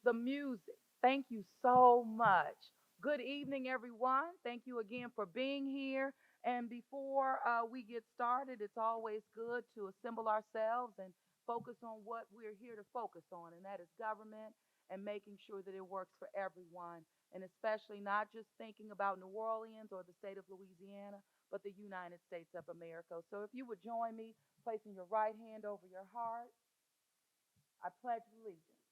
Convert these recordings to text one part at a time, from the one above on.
the music. Thank you so much. Good evening, everyone. Thank you again for being here. And before we get started, it's always good to assemble ourselves and focus on what we're here to focus on, and that is government and making sure that it works for everyone, and especially not just thinking about New Orleans or the state of Louisiana, but the United States of America. So if you would join me, placing your right hand over your heart, I pledge allegiance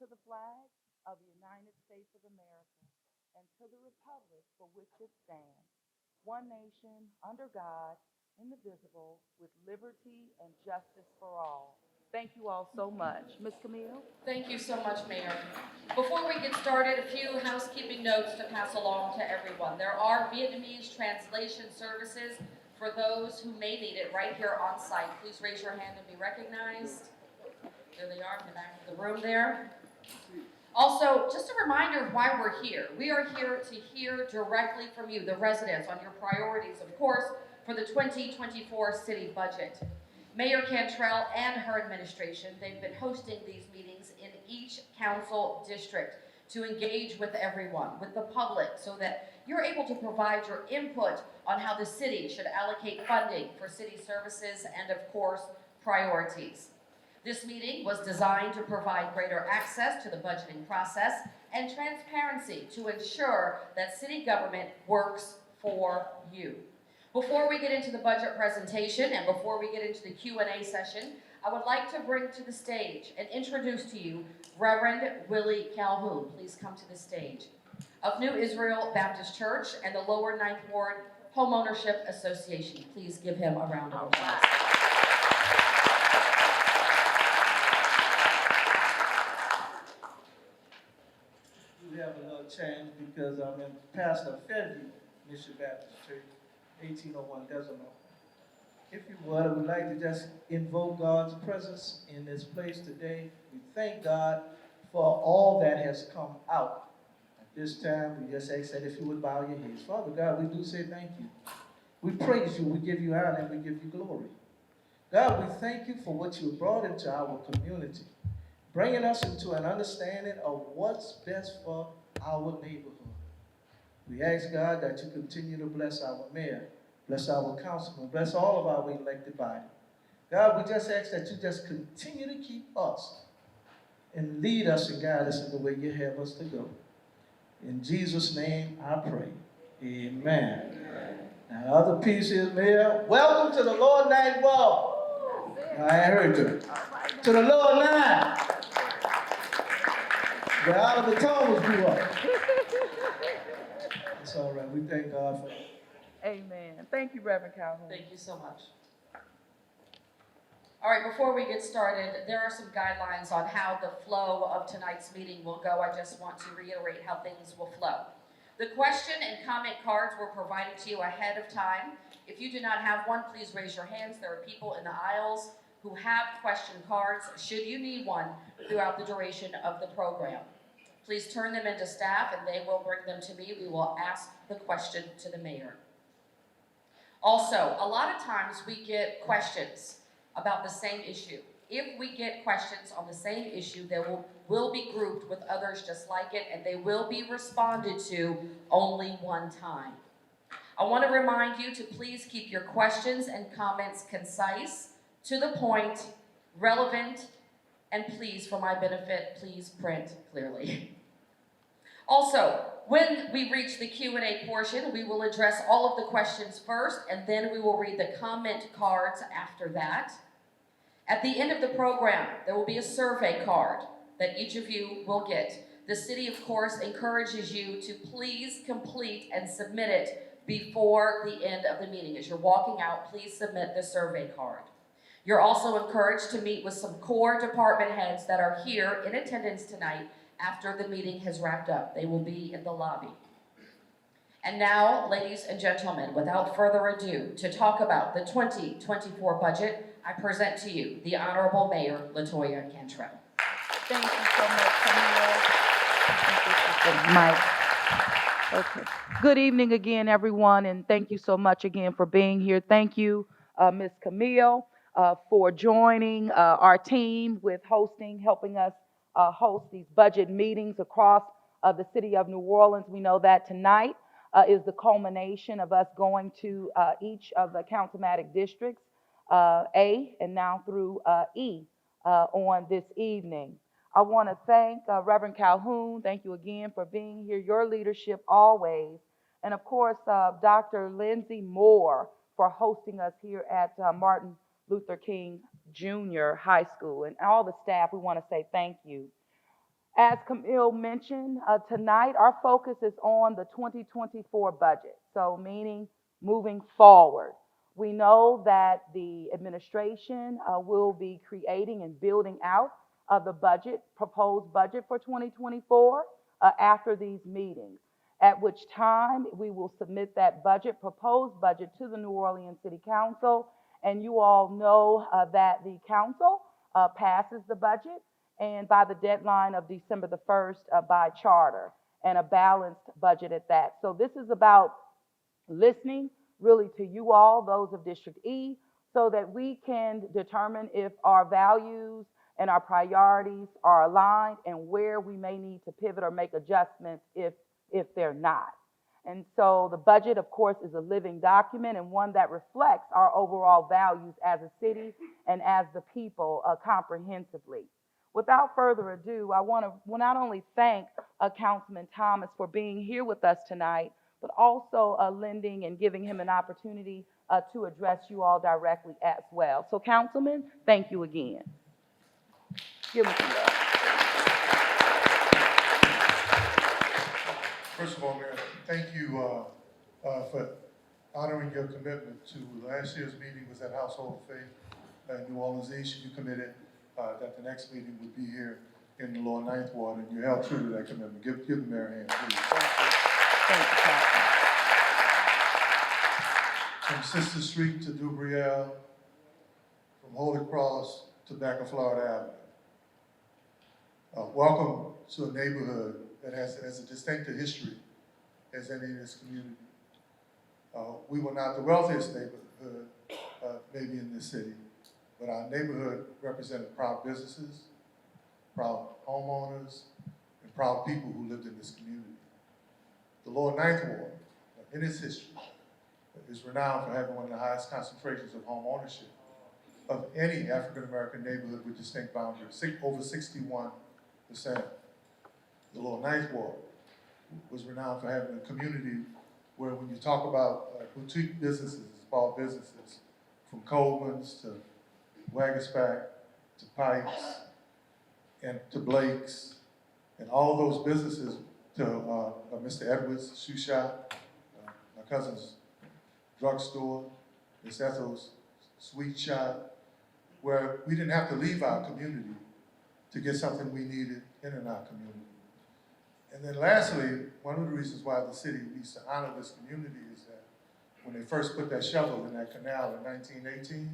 to the flag of the United States of America and to the republic for which it stands, one nation, under God, indivisible, with liberty and justice for all. Thank you all so much. Ms. Camille? Thank you so much, Mayor. Before we get started, a few housekeeping notes to pass along to everyone. There are Vietnamese translation services for those who may need it right here on site. Please raise your hand and be recognized. There they are in the back of the room there. Also, just a reminder of why we're here. We are here to hear directly from you, the residents, on your priorities, of course, for the 2024 city budget. Mayor Cantrell and her administration, they've been hosting these meetings in each council district to engage with everyone, with the public, so that you're able to provide your input on how the city should allocate funding for city services and, of course, priorities. This meeting was designed to provide greater access to the budgeting process and transparency to ensure that city government works for you. Before we get into the budget presentation and before we get into the Q&A session, I would like to bring to the stage and introduce to you Reverend Willie Calhoun. Please come to the stage. Of New Israel Baptist Church and the Lower Ninth Ward Homeownership Association. Please give him a round of applause. We have a little change because I'm in pastor of Fairview Mission Baptist Church, 1801 Decimal. If you would, I would like to just invoke God's presence in this place today. We thank God for all that has come out. At this time, we just ask that if you would bow your heads. Father God, we do say thank you. We praise you, we give you honor, and we give you glory. God, we thank you for what you have brought into our community, bringing us into an understanding of what's best for our neighborhood. We ask, God, that you continue to bless our mayor, bless our councilman, bless all of our elected body. God, we just ask that you just continue to keep us and lead us and guide us in the way you have us to go. In Jesus' name I pray. Amen. Now, the other piece is, Mayor, welcome to the Lower Ninth Ward. I heard you. To the Lower Nine, where Oliver Thomas grew up. It's all right. We thank God for it. Amen. Thank you, Reverend Calhoun. Thank you so much. All right, before we get started, there are some guidelines on how the flow of tonight's meeting will go. I just want to reiterate how things will flow. The question and comment cards were provided to you ahead of time. If you do not have one, please raise your hands. There are people in the aisles who have question cards, should you need one, throughout the duration of the program. Please turn them into staff and they will bring them to me. We will ask the question to the mayor. Also, a lot of times we get questions about the same issue. If we get questions on the same issue, they will be grouped with others just like it, and they will be responded to only one time. I want to remind you to please keep your questions and comments concise, to the point, relevant, and please, for my benefit, please print clearly. Also, when we reach the Q&A portion, we will address all of the questions first, and then we will read the comment cards after that. At the end of the program, there will be a survey card that each of you will get. The city, of course, encourages you to please complete and submit it before the end of the meeting. As you're walking out, please submit the survey card. You're also encouraged to meet with some core department heads that are here in attendance tonight after the meeting has wrapped up. They will be in the lobby. And now, ladies and gentlemen, without further ado, to talk about the 2024 budget, I present to you the Honorable Mayor, LaToya Cantrell. Thank you so much, Camille. Mike. Okay. Good evening again, everyone, and thank you so much again for being here. Thank you, Ms. Camille, for joining our team with hosting, helping us host these budget meetings across the city of New Orleans. We know that tonight is the culmination of us going to each of the councilmatic districts, A and now through E, on this evening. I want to thank Reverend Calhoun. Thank you again for being here, your leadership always. And of course, Dr. Lindsay Moore for hosting us here at Martin Luther King Jr. High School. And all the staff, we want to say thank you. As Camille mentioned, tonight our focus is on the 2024 budget, so meaning moving forward. We know that the administration will be creating and building out the proposed budget for 2024 after these meetings, at which time we will submit that proposed budget to the New Orleans City Council, and you all know that the council passes the budget and by the deadline of December the 1st by charter, and a balanced budget at that. So this is about listening really to you all, those of District E, so that we can determine if our values and our priorities are aligned and where we may need to pivot or make adjustments if they're not. And so the budget, of course, is a living document and one that reflects our overall values as a city and as the people comprehensively. Without further ado, I want to not only thank Councilman Thomas for being here with us tonight, but also lending and giving him an opportunity to address you all directly as well. So, Councilman, thank you again. Give me some love. First of all, Mayor, thank you for honoring your commitment to last year's meeting was at Household of Faith in New Orleans East. You committed that the next meeting would be here in the Lower Ninth Ward, and you held true to that commitment. Give the mayor a hand, please. Thank you, Councilman. From Sister Street to Dubriel, from Holy Cross to back of Florida Avenue. Welcome to a neighborhood that has a distinct history as any in this community. We were not the wealthiest neighborhood maybe in this city, but our neighborhood represented proud businesses, proud homeowners, and proud people who lived in this community. The Lower Ninth Ward, in its history, is renowned for having one of the highest concentrations of home ownership of any African-American neighborhood with distinct boundaries, over 61%. The Lower Ninth Ward was renowned for having a community where when you talk about boutique businesses, small businesses, from Coleman's to Waggersback to Pike's and to Blake's, and all those businesses to Mr. Edwards' shoe shop, my cousin's drugstore, Miss Ethel's sweet shop, where we didn't have to leave our community to get something we needed in our community. And then lastly, one of the reasons why the city needs to honor this community is that when they first put that shovel in that canal in 1918,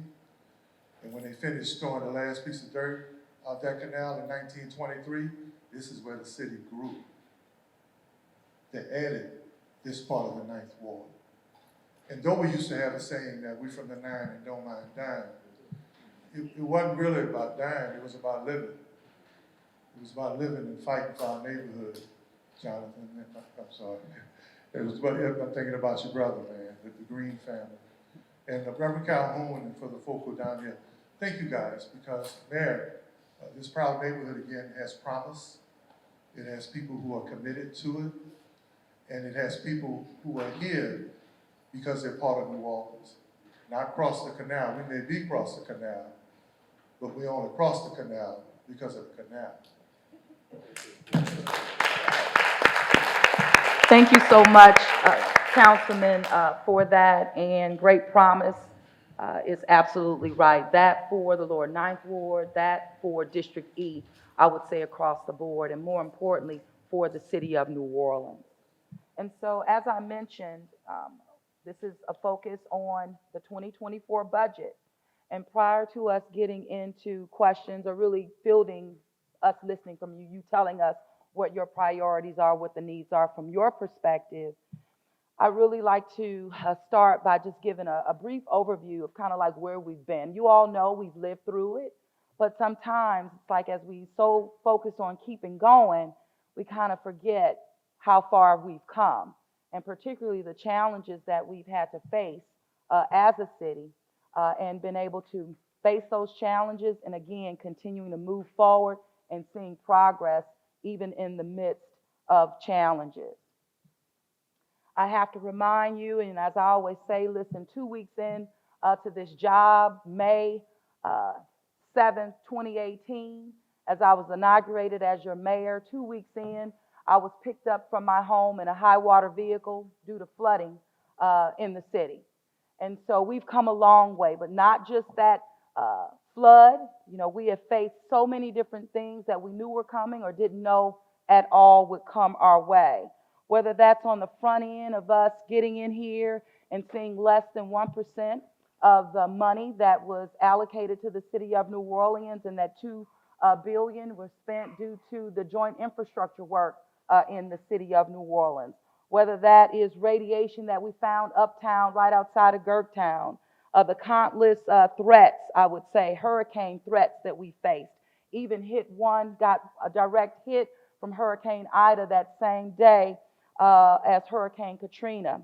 and when they finished storing the last piece of dirt out that canal in 1923, this is where the city grew. They added this part of the Ninth Ward. And though we used to have a saying that we from the nine and don't mind dying, it wasn't really about dying, it was about living. It was about living and fighting for our neighborhood, Jonathan. I'm sorry. It was about, I'm thinking about your brother, man, the Green family. And Reverend Calhoun, and for the folk who are down here, thank you guys, because Mayor, this proud neighborhood again has promise. It has people who are committed to it, and it has people who are here because they're part of New Orleans. Not cross the canal. We may be across the canal, but we only cross the canal because of the canal. Thank you so much, Councilman, for that, and great promise is absolutely right. That for the Lower Ninth Ward, that for District E, I would say across the board, and more importantly, for the city of New Orleans. And so, as I mentioned, this is a focus on the 2024 budget. And prior to us getting into questions or really fielding us listening from you, you telling us what your priorities are, what the needs are from your perspective, I really like to start by just giving a brief overview of kind of like where we've been. You all know we've lived through it. But sometimes it's like as we so focus on keeping going, we kind of forget how far we've come, and particularly the challenges that we've had to face as a city, and been able to face those challenges and again continuing to move forward and seeing progress even in the midst of challenges. I have to remind you, and as I always say, listen, 2 weeks in to this job, May uh, 7th, 2018, as I was inaugurated as your mayor, 2 weeks in, I was picked up from my home in a high water vehicle due to flooding in the city. And so we've come a long way, but not just that flood. You know, we have faced so many different things that we knew were coming or didn't know at all would come our way. Whether that's on the front end of us getting in here and seeing less than 1% of the money that was allocated to the city of New Orleans, and that $2 billion was spent due to the joint infrastructure work in the city of New Orleans. Whether that is radiation that we found uptown right outside of Gertown, the countless threats, I would say, hurricane threats that we faced. Even hit one, got a direct hit from Hurricane Ida that same day as Hurricane Katrina.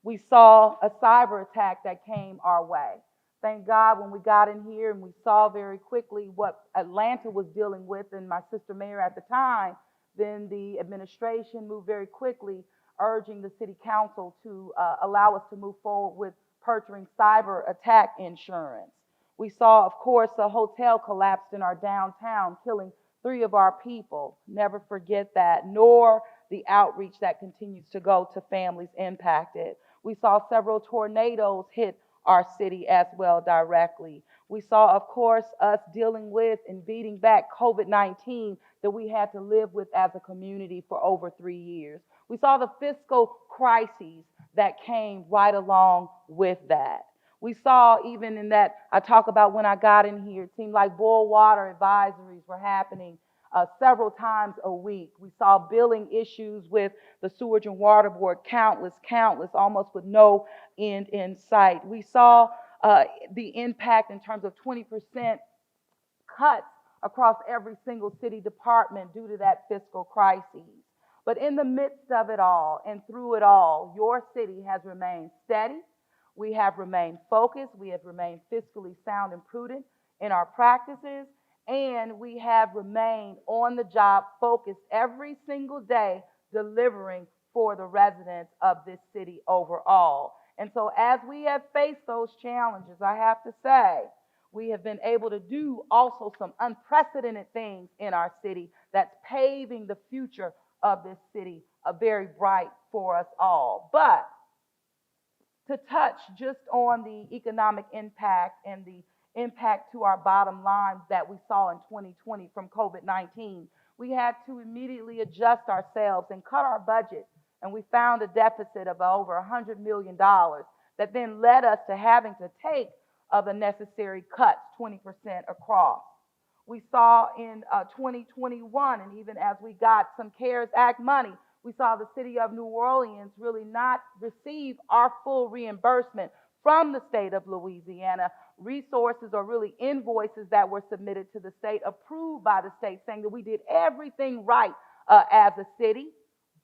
We saw a cyber attack that came our way. Thank God when we got in here and we saw very quickly what Atlanta was dealing with, and my sister mayor at the time, then the administration moved very quickly, urging the city council to allow us to move forward with purchasing cyber attack insurance. We saw, of course, a hotel collapsed in our downtown, killing 3 of our people. Never forget that, nor the outreach that continues to go to families impacted. We saw several tornadoes hit our city as well directly. We saw, of course, us dealing with and beating back COVID-19 that we had to live with as a community for over 3 years. We saw the fiscal crises that came right along with that. We saw even in that, I talk about when I got in here, it seemed like boil water advisories were happening several times a week. We saw billing issues with the Sewage and Water Board, countless, almost with no end in sight. We saw the impact in terms of 20% cuts across every single city department due to that fiscal crisis. But in the midst of it all and through it all, your city has remained steady. We have remained focused. We have remained fiscally sound and prudent in our practices. And we have remained on the job focused every single day, delivering for the residents of this city overall. And so as we have faced those challenges, I have to say, we have been able to do also some unprecedented things in our city that's paving the future of this city very bright for us all. But to touch just on the economic impact and the impact to our bottom line that we saw in 2020 from COVID-19, we had to immediately adjust ourselves and cut our budget. And we found a deficit of over $100 million that then led us to having to take the necessary cuts, 20% across. We saw in 2021, and even as we got some CARES Act money, we saw the city of New Orleans really not receive our full reimbursement from the state of Louisiana. Resources or really invoices that were submitted to the state, approved by the state, saying that we did everything right as a city,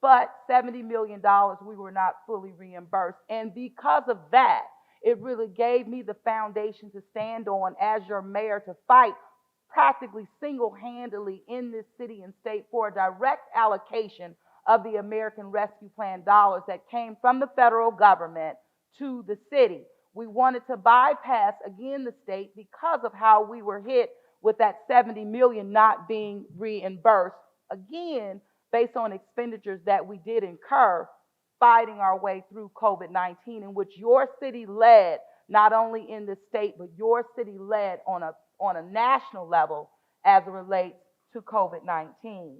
but $70 million we were not fully reimbursed. And because of that, it really gave me the foundation to stand on as your mayor to fight practically single-handedly in this city and state for a direct allocation of the American Rescue Plan dollars that came from the federal government to the city. We wanted to bypass, again, the state because of how we were hit with that $70 million not being reimbursed, again, based on expenditures that we did incur fighting our way through COVID-19, in which your city led, not only in the state, but your city led on a national level as it relates to COVID-19.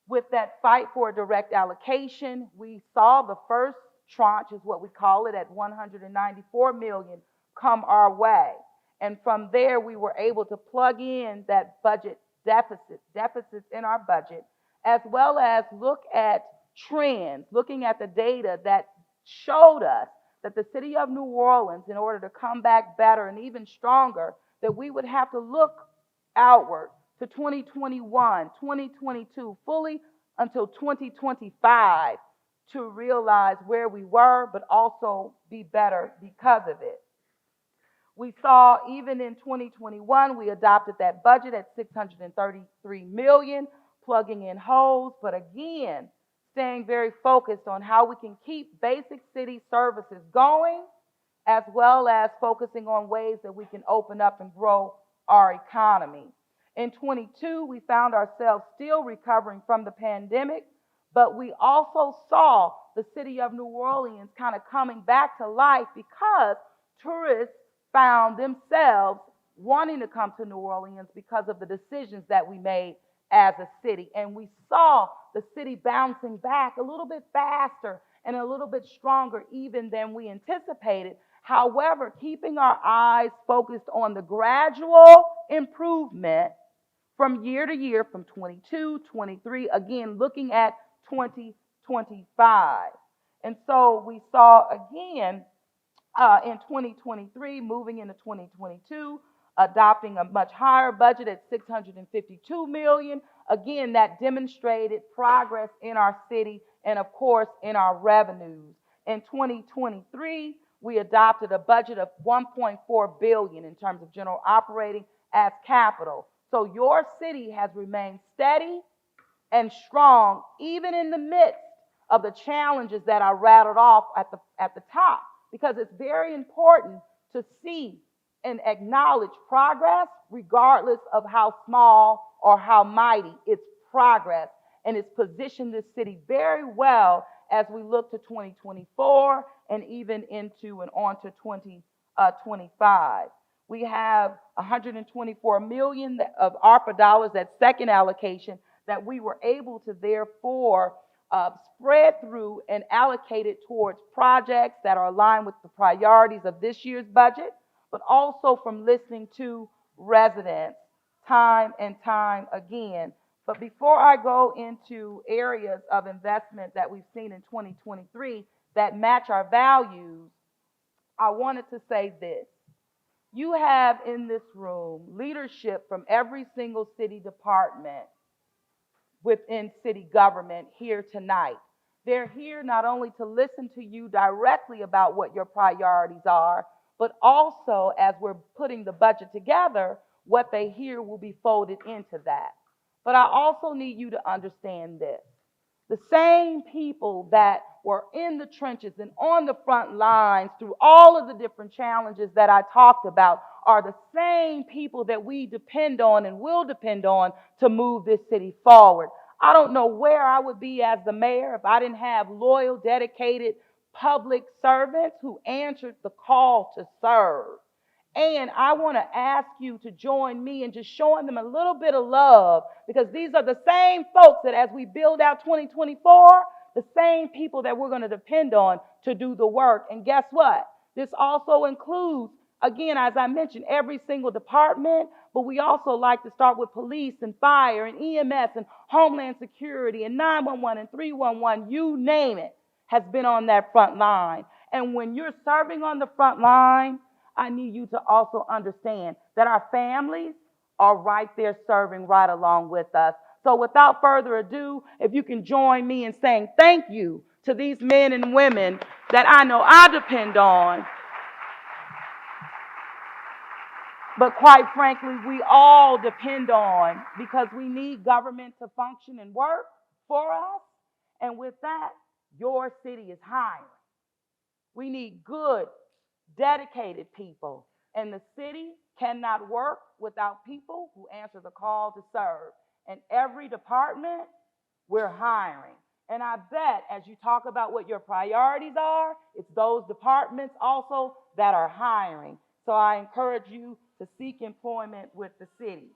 With that fight for a direct allocation, we saw the first tranche, is what we call it, at $194 million come our way. And from there, we were able to plug in that budget deficits in our budget, as well as look at trends, looking at the data that showed us that the city of New Orleans, in order to come back better and even stronger, that we would have to look outward to 2021, 2022, fully until 2025 to realize where we were, but also be better because of it. We saw even in 2021, we adopted that budget at 633 million, plugging in holes, but again, staying very focused on how we can keep basic city services going, as well as focusing on ways that we can open up and grow our economy. In 22, we found ourselves still recovering from the pandemic, but we also saw the city of New Orleans kind of coming back to life because tourists found themselves wanting to come to New Orleans because of the decisions that we made as a city. And we saw the city bouncing back a little bit faster and a little bit stronger even than we anticipated. However, keeping our eyes focused on the gradual improvement from year to year, from 22, 23, again, looking at 2025. And so we saw again in 2023, moving into 2022, adopting a much higher budget at 652 million. Again, that demonstrated progress in our city and of course in our revenues. In 2023, we adopted a budget of 1.4 billion in terms of general operating as capital. So your city has remained steady and strong even in the midst of the challenges that I rattled off at the top, because it's very important to see and acknowledge progress regardless of how small or how mighty. It's progress, and it's positioned this city very well as we look to 2024 and even into and on to 2025. We have 124 million of ARPA dollars, that second allocation, that we were able to therefore spread through and allocate it towards projects that are aligned with the priorities of this year's budget, but also from listening to residents time and time again. But before I go into areas of investment that we've seen in 2023 that match our values, I wanted to say this. You have in this room leadership from every single city department within city government here tonight. They're here not only to listen to you directly about what your priorities are, but also as we're putting the budget together, what they hear will be folded into that. But I also need you to understand this. The same people that were in the trenches and on the front lines through all of the different challenges that I talked about are the same people that we depend on and will depend on to move this city forward. I don't know where I would be as the mayor if I didn't have loyal, dedicated public servants who answered the call to serve. And I want to ask you to join me in just showing them a little bit of love, because these are the same folks that as we build out 2024, the same people that we're going to depend on to do the work. And guess what? This also includes, again, as I mentioned, every single department, but we also like to start with police and fire and EMS and Homeland Security and 911 and 311, you name it, has been on that front line. And when you're serving on the front line, I need you to also understand that our families are right there serving right along with us. So without further ado, if you can join me in saying thank you to these men and women that I know I depend on, but quite frankly, we all depend on, because we need government to function and work for us. And with that, your city is hiring. We need good, dedicated people. And the city cannot work without people who answer the call to serve. And every department, we're hiring. And I bet as you talk about what your priorities are, it's those departments also that are hiring. So I encourage you to seek employment with the city.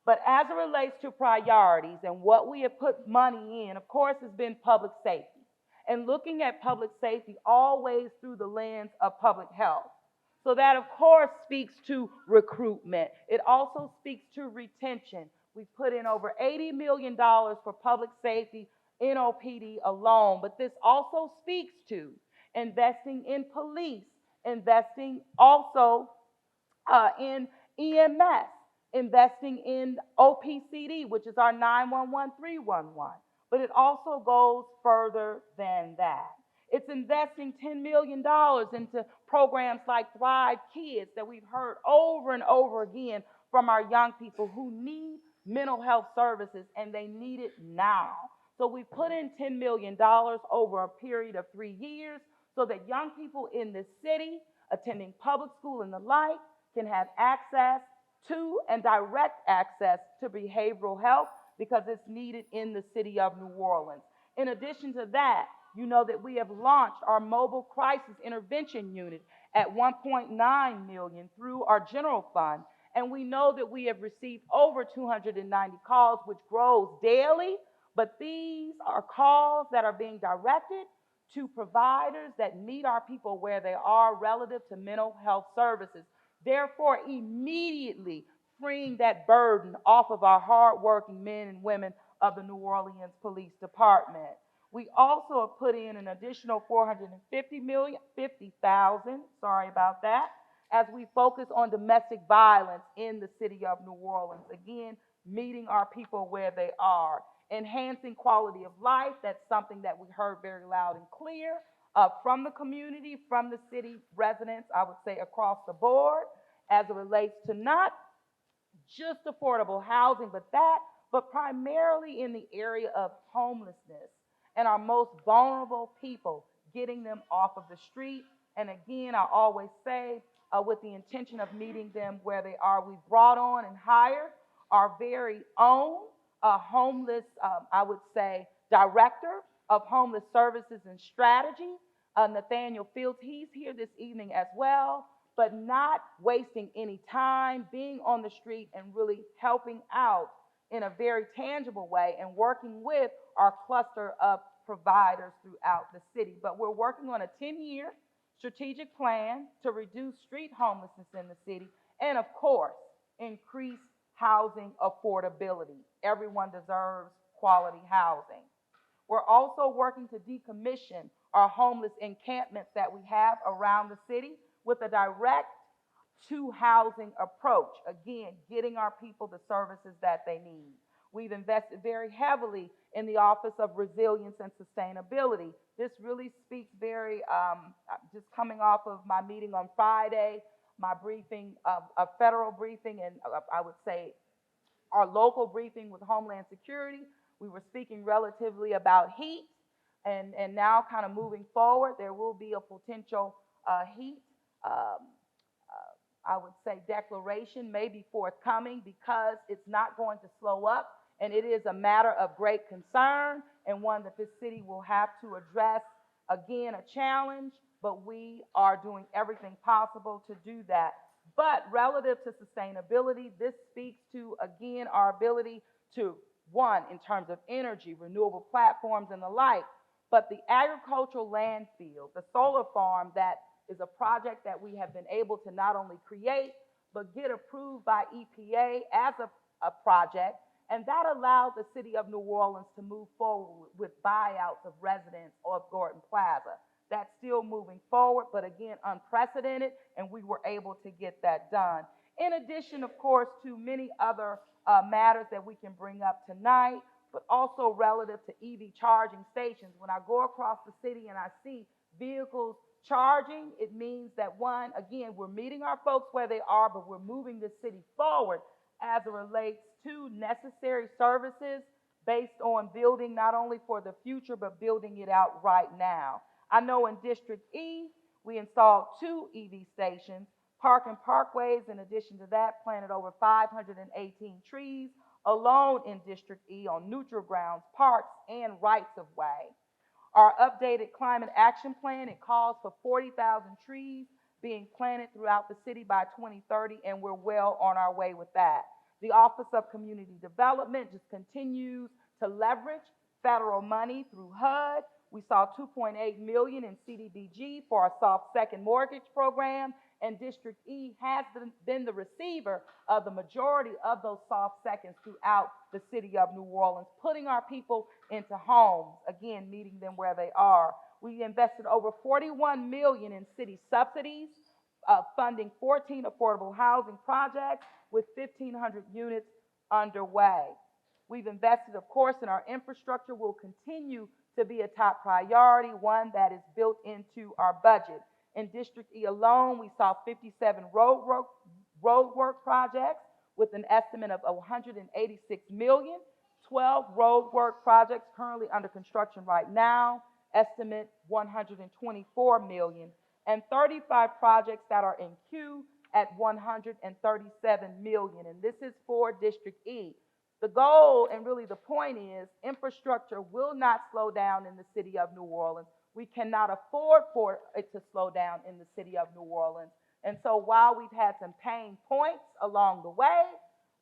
But as it relates to priorities and what we have put money in, of course, has been public safety. And looking at public safety always through the lens of public health. So that, of course, speaks to recruitment. It also speaks to retention. We've put in over $80 million for public safety in OPD alone, but this also speaks to investing in police, investing also in EMS, investing in OPCD, which is our 911 311. But it also goes further than that. It's investing $10 million into programs like Thrive Kids that we've heard over and over again from our young people who need mental health services and they need it now. So we put in $10 million over a period of 3 years so that young people in this city attending public school and the like can have access to and direct access to behavioral health because it's needed in the city of New Orleans. In addition to that, you know that we have launched our mobile crisis intervention unit at 1.9 million through our general fund. And we know that we have received over 290 calls, which grows daily. But these are calls that are being directed to providers that meet our people where they are relative to mental health services. Therefore, immediately freeing that burden off of our hardworking men and women of the New Orleans Police Department. We also have put in an additional 450,000, sorry about that, as we focus on domestic violence in the city of New Orleans. Again, meeting our people where they are. Enhancing quality of life, that's something that we heard very loud and clear from the community, from the city residents, I would say across the board, as it relates to not just affordable housing, but primarily in the area of homelessness and our most vulnerable people, getting them off of the street. And again, I always say, with the intention of meeting them where they are, we brought on and hired our very own homeless, I would say, director of homeless services and strategy, Nathaniel Fields. He's here this evening as well, but not wasting any time, being on the street and really helping out in a very tangible way and working with our cluster of providers throughout the city. But we're working on a 10-year strategic plan to reduce street homelessness in the city and, of course, increase housing affordability. Everyone deserves quality housing. We're also working to decommission our homeless encampments that we have around the city with a direct to housing approach. Again, getting our people the services that they need. We've invested very heavily in the Office of Resilience and Sustainability. This really speaks very, just coming off of my meeting on Friday, my briefing, a federal briefing, and I would say our local briefing with Homeland Security. We were speaking relatively about heat, and now kind of moving forward, there will be a potential heat, I would say, declaration may be forthcoming because it's not going to slow up, and it is a matter of great concern and one that this city will have to address. Again, a challenge, but we are doing everything possible to do that. But relative to sustainability, this speaks to, again, our ability to, one, in terms of energy, renewable platforms, and the like, but the agricultural landfill, the solar farm that is a project that we have been able to not only create, but get approved by EPA as a project, and that allowed the city of New Orleans to move forward with buyouts of residents of Gordon Plaza. That's still moving forward, but again, unprecedented, and we were able to get that done. In addition, of course, to many other matters that we can bring up tonight, but also relative to EV charging stations. When I go across the city and I see vehicles charging, it means that, one, again, we're meeting our folks where they are, but we're moving the city forward as it relates to necessary services based on building not only for the future, but building it out right now. I know in District E, we installed 2 EV stations, Park and Parkways. In addition to that, planted over 518 trees alone in District E on neutral grounds, parks, and rights of way. Our updated climate action plan, it calls for 40,000 trees being planted throughout the city by 2030, and we're well on our way with that. The Office of Community Development just continues to leverage federal money through HUD. We saw $2.8 million in CDBG for our soft second mortgage program, and District E has been the receiver of the majority of those soft seconds throughout the city of New Orleans, putting our people into homes, again, meeting them where they are. We invested over $41 million in city subsidies funding 14 affordable housing projects with 1,500 units underway. We've invested, of course, in our infrastructure. Will continue to be a top priority, one that is built into our budget. In District E alone, we saw 57 road work projects with an estimate of 186 million, 12 road work projects currently under construction right now, estimate 124 million, and 35 projects that are in queue at 137 million. And this is for District E. The goal and really the point is infrastructure will not slow down in the city of New Orleans. We cannot afford for it to slow down in the city of New Orleans. And so while we've had some pain points along the way,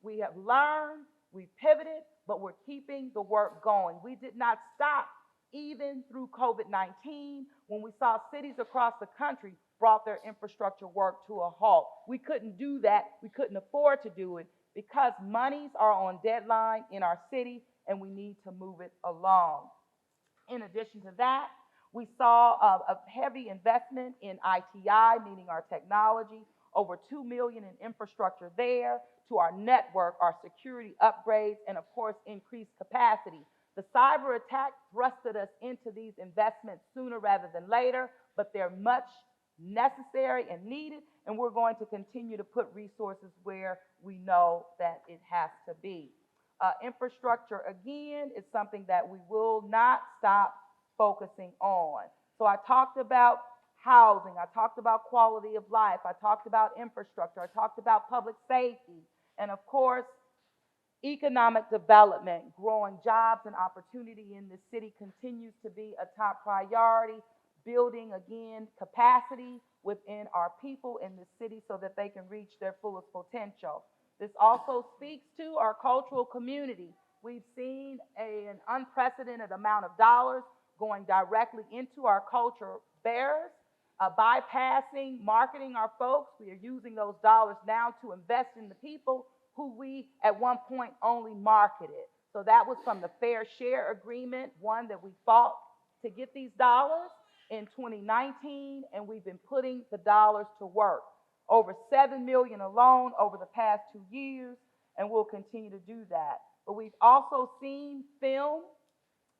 we have learned, we pivoted, but we're keeping the work going. We did not stop even through COVID-19 when we saw cities across the country brought their infrastructure work to a halt. We couldn't do that. We couldn't afford to do it because monies are on deadline in our city and we need to move it along. In addition to that, we saw a heavy investment in ITI, meaning our technology, over $2 million in infrastructure there, to our network, our security upgrades, and of course, increased capacity. The cyber attack thrusted us into these investments sooner rather than later, but they're much necessary and needed, and we're going to continue to put resources where we know that it has to be. Infrastructure, again, is something that we will not stop focusing on. So I talked about housing, I talked about quality of life, I talked about infrastructure, I talked about public safety, and of course, economic development. Growing jobs and opportunity in the city continues to be a top priority. Building, again, capacity within our people in the city so that they can reach their fullest potential. This also speaks to our cultural community. We've seen an unprecedented amount of dollars going directly into our culture bearers, bypassing marketing our folks. We are using those dollars now to invest in the people who we at one point only marketed. So that was from the Fair Share Agreement, one that we fought to get these dollars in 2019, and we've been putting the dollars to work. Over $7 million alone over the past 2 years, and we'll continue to do that. But we've also seen film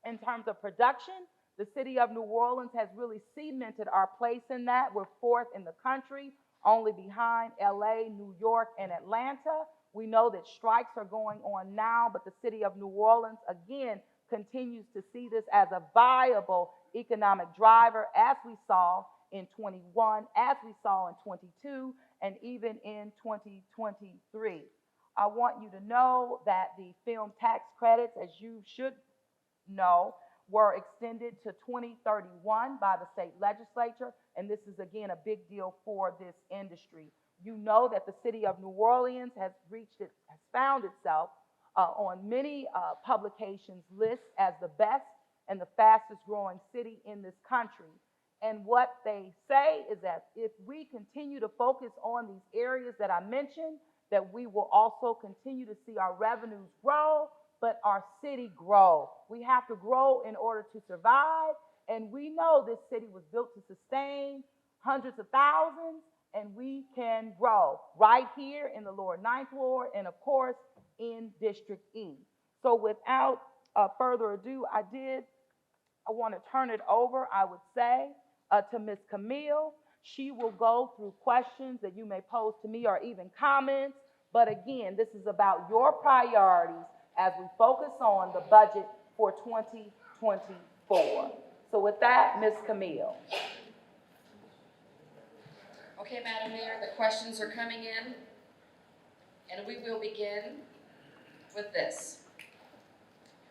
in terms of production. The city of New Orleans has really cemented our place in that. We're fourth in the country, only behind LA, New York, and Atlanta. We know that strikes are going on now, but the city of New Orleans, again, continues to see this as a viable economic driver, as we saw in 21, as we saw in 22, and even in 2023. I want you to know that the film tax credits, as you should know, were extended to 2031 by the state legislature, and this is, again, a big deal for this industry. You know that the city of New Orleans has found itself on many publications lists as the best and the fastest growing city in this country. And what they say is that if we continue to focus on these areas that I mentioned, that we will also continue to see our revenues grow, but our city grow. We have to grow in order to survive, and we know this city was built to sustain hundreds of thousands, and we can grow right here in the lower Ninth Ward and, of course, in District E. So without further ado, I want to turn it over, I would say, to Ms. Camille. She will go through questions that you may pose to me or even comments. But again, this is about your priorities as we focus on the budget for 2024. So with that, Ms. Camille. Okay, Madam Mayor, the questions are coming in, and we will begin with this.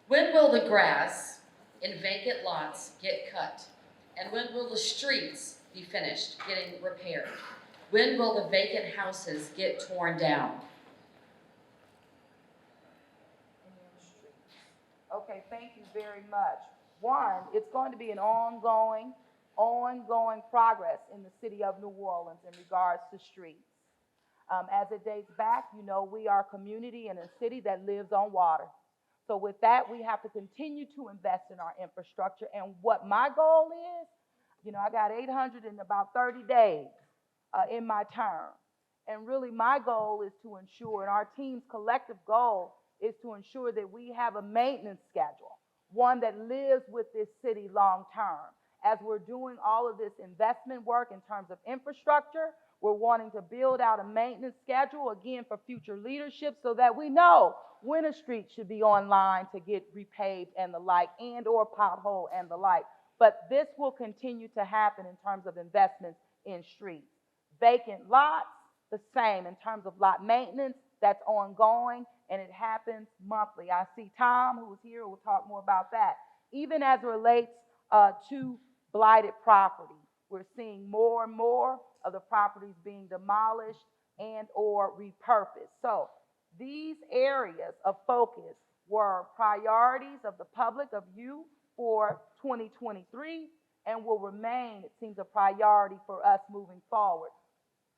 When will the grass in vacant lots get cut? And when will the streets be finished getting repaired? When will the vacant houses get torn down? Okay, thank you very much. One, it's going to be an ongoing progress in the city of New Orleans in regards to streets. As it dates back, you know, we are a community and a city that lives on water. So with that, we have to continue to invest in our infrastructure. And what my goal is, you know, I got 800 in about 30 days in my term. And really, my goal is to ensure, and our team's collective goal is to ensure that we have a maintenance schedule, one that lives with this city long term. As we're doing all of this investment work in terms of infrastructure, we're wanting to build out a maintenance schedule, again, for future leadership so that we know when a street should be online to get repaved and the like, and or pothole and the like. But this will continue to happen in terms of investments in streets. Vacant lots, the same in terms of lot maintenance, that's ongoing, and it happens monthly. I see Tom, who's here, who will talk more about that. Even as it relates to blighted property, we're seeing more and more of the properties being demolished and or repurposed. So these areas of focus were priorities of the public, of you, for 2023, and will remain, it seems, a priority for us moving forward.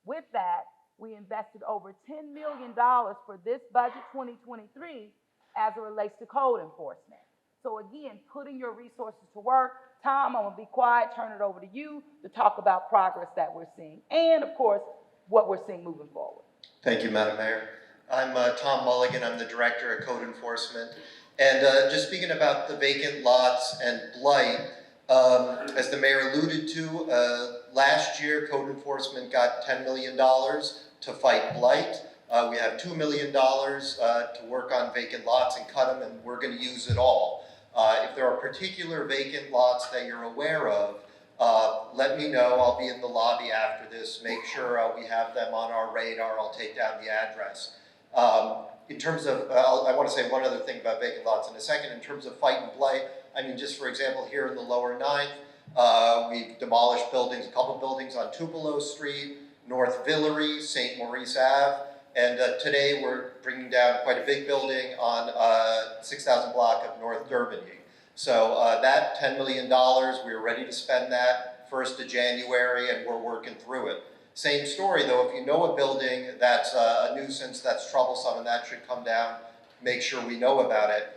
With that, we invested over $10 million for this budget 2023 as it relates to code enforcement. So again, putting your resources to work. Tom, I'm gonna be quiet, turn it over to you to talk about progress that we're seeing and, of course, what we're seeing moving forward. Thank you, Madam Mayor. I'm Tom Mulligan. I'm the Director of Code Enforcement. And just speaking about the vacant lots and blight, as the Mayor alluded to, last year Code Enforcement got $10 million to fight blight. We have $2 million to work on vacant lots and cut them, and we're going to use it all. If there are particular vacant lots that you're aware of, let me know. I'll be in the lobby after this. Make sure we have them on our radar. I'll take down the address. In terms of, I want to say one other thing about vacant lots in a second. In terms of fighting blight, I mean, just for example, here in the lower ninth, we've demolished buildings, a couple buildings on Tupelo Street, North Villeray, St. Maurice Ave, and today we're bringing down quite a big building on 6,000 block of North Durban. So that $10 million, we're ready to spend that 1st of January, and we're working through it. Same story though, if you know a building that's a nuisance, that's troublesome, and that should come down, make sure we know about it.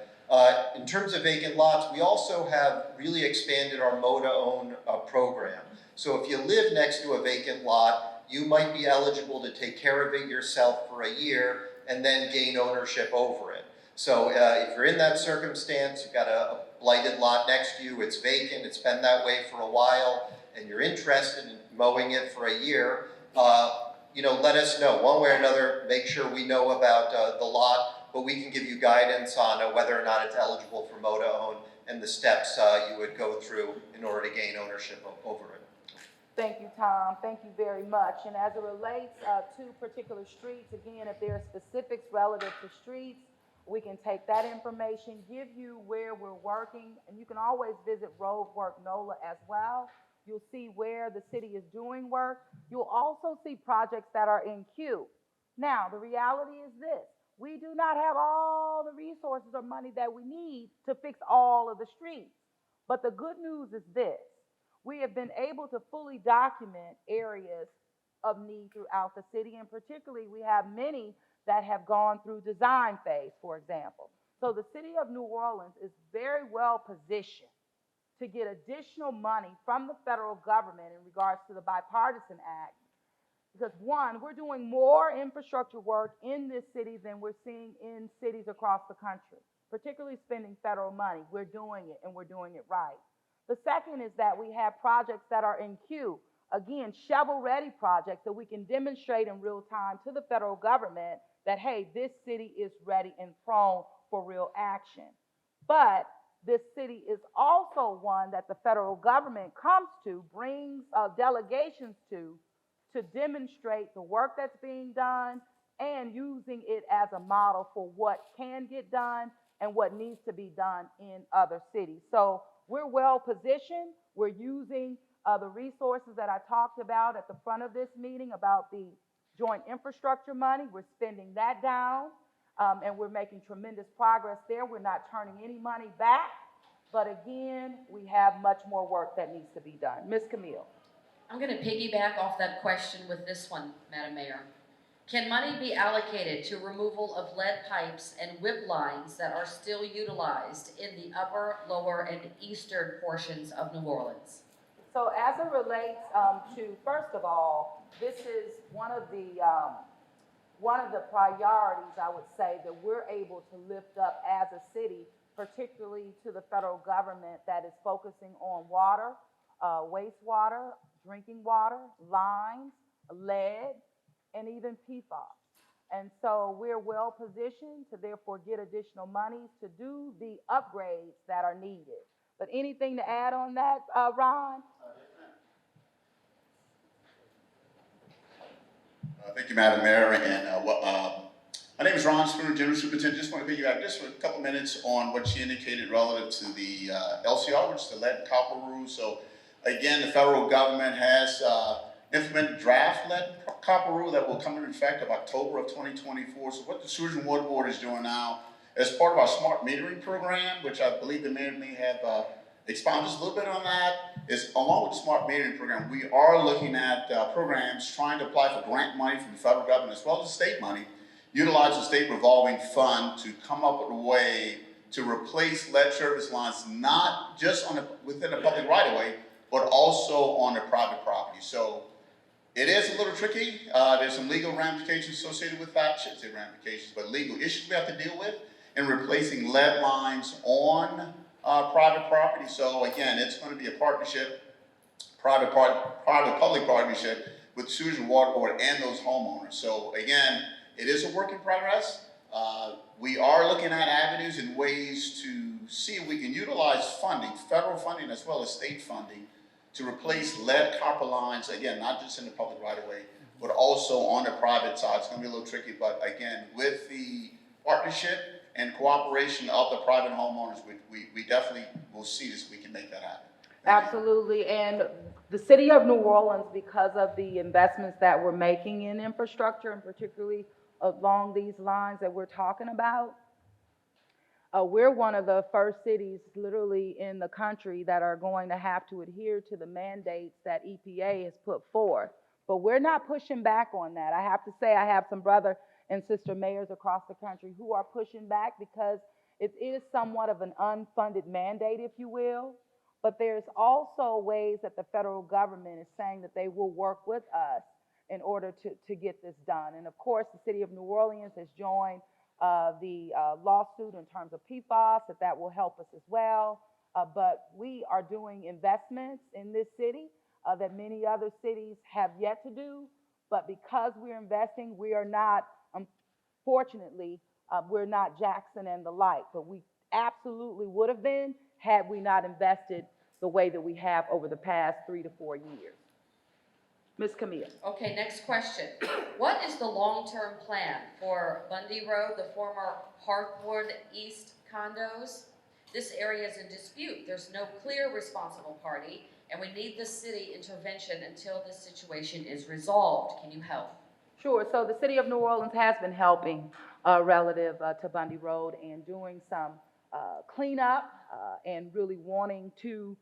In terms of vacant lots, we also have really expanded our mow-to-own program. So if you live next to a vacant lot, you might be eligible to take care of it yourself for a year and then gain ownership over it. So if you're in that circumstance, you've got a blighted lot next to you, it's vacant, it's been that way for a while, and you're interested in mowing it for a year, let us know. One way or another, make sure we know about the lot, but we can give you guidance on whether or not it's eligible for mow-to-own and the steps you would go through in order to gain ownership over it. Thank you, Tom. Thank you very much. And as it relates to particular streets, again, if there are specifics relative to streets, we can take that information, give you where we're working, and you can always visit Roadwork NOLA as well. You'll see where the city is doing work. You'll also see projects that are in queue. Now, the reality is this. We do not have all the resources or money that we need to fix all of the streets. But the good news is this. We have been able to fully document areas of need throughout the city, and particularly we have many that have gone through design phase, for example. So the city of New Orleans is very well positioned to get additional money from the federal government in regards to the Bipartisan Act. Because one, we're doing more infrastructure work in this city than we're seeing in cities across the country, particularly spending federal money. We're doing it, and we're doing it right. The second is that we have projects that are in queue. Again, shovel-ready projects that we can demonstrate in real time to the federal government that, hey, this city is ready and prone for real action. But this city is also one that the federal government comes to, brings delegations to demonstrate the work that's being done and using it as a model for what can get done and what needs to be done in other cities. So we're well positioned. We're using the resources that I talked about at the front of this meeting about the joint infrastructure money. We're spending that down, and we're making tremendous progress there. We're not turning any money back, but again, we have much more work that needs to be done. Ms. Camille. I'm going to piggyback off that question with this one, Madam Mayor. Can money be allocated to removal of lead pipes and whip lines that are still utilized in the upper, lower, and eastern portions of New Orleans? So as it relates to, first of all, this is one of the priorities, I would say, that we're able to lift up as a city, particularly to the federal government that is focusing on water, wastewater, drinking water, lines, lead, and even PFAS. And so we're well positioned to therefore get additional monies to do the upgrades that are needed. But anything to add on that, Ron? Thank you, Madam Mayor, and my name is Ron Spooner, General Superintendent. Just want to piggyback just for a couple minutes on what she indicated relative to the LCR, which is the lead and copper rule. So again, the federal government has implemented draft lead and copper rule that will come into effect of October of 2024. So what the Sewage and Water Board is doing now, as part of our smart metering program, which I believe the mayor may have expound just a little bit on that, is along with the smart metering program, we are looking at programs trying to apply for grant money from the federal government as well as state money, utilize the state revolving fund to come up with a way to replace lead service lines, not just within the public right of way, but also on the private property. So it is a little tricky. There's some legal ramifications associated with that. I shouldn't say ramifications, but legal issues we have to deal with in replacing lead lines on private property. So again, it's going to be a partnership, private-public partnership with the Sewage and Water Board and those homeowners. So again, it is a work in progress. We are looking at avenues and ways to see if we can utilize funding, federal funding as well as state funding, to replace lead copper lines, again, not just in the public right of way, but also on the private side. It's going to be a little tricky, but again, with the partnership and cooperation of the private homeowners, we definitely will see this, we can make that happen. Absolutely, and the city of New Orleans, because of the investments that we're making in infrastructure, and particularly along these lines that we're talking about, we're one of the first cities literally in the country that are going to have to adhere to the mandates that EPA has put forth. But we're not pushing back on that. I have to say, I have some brother and sister mayors across the country who are pushing back because it is somewhat of an unfunded mandate, if you will. But there's also ways that the federal government is saying that they will work with us in order to get this done. And of course, the city of New Orleans has joined the lawsuit in terms of PFAS, that will help us as well. But we are doing investments in this city that many other cities have yet to do. But because we're investing, we are not, unfortunately, we're not Jackson and the like, but we absolutely would have been had we not invested the way that we have over the past 3 to 4 years. Ms. Camille. Okay, next question. What is the long-term plan for Bundy Road, the former Hartwood East condos? This area is in dispute. There's no clear responsible party, and we need the city intervention until this situation is resolved. Can you help? Sure. So the city of New Orleans has been helping relative to Bundy Road and doing some cleanup and really wanting to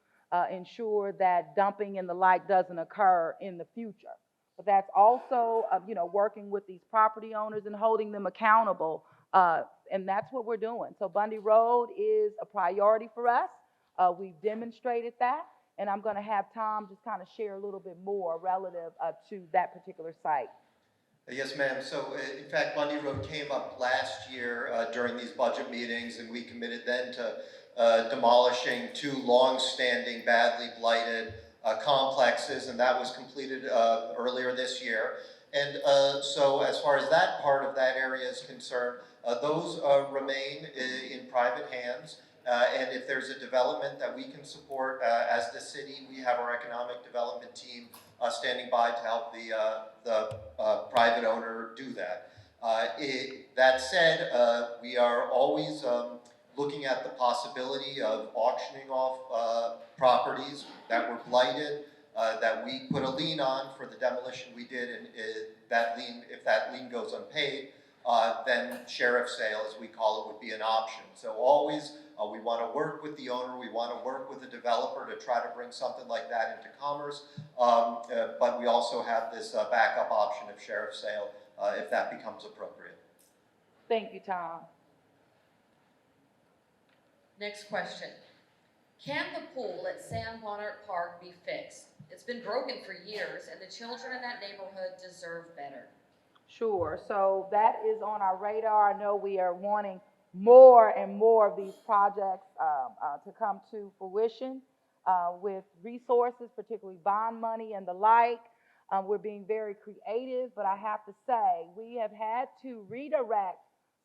ensure that dumping and the like doesn't occur in the future. But that's also, working with these property owners and holding them accountable. And that's what we're doing. So Bundy Road is a priority for us. We've demonstrated that. And I'm going to have Tom just kind of share a little bit more relative to that particular site. Yes, ma'am. So, in fact, Bundy Road came up last year during these budget meetings, and we committed then to demolishing 2 long-standing, badly blighted complexes, and that was completed earlier this year. And so, as far as that part of that area is concerned, those remain in private hands. And if there's a development that we can support as the city, we have our economic development team standing by to help the private owner do that. That said, we are always looking at the possibility of auctioning off properties that were blighted, that we put a lien on for the demolition we did, and that lien, if that lien goes unpaid, then sheriff sale, as we call it, would be an option. So always we want to work with the owner, we want to work with the developer to try to bring something like that into commerce, but we also have this backup option of sheriff sale if that becomes appropriate. Thank you, Tom. Next question. Can the pool at San Bonnet Park be fixed? It's been broken for years, and the children in that neighborhood deserve better. Sure. So that is on our radar. I know we are wanting more and more of these projects to come to fruition with resources, particularly bond money and the like. We're being very creative, but I have to say, we have had to redirect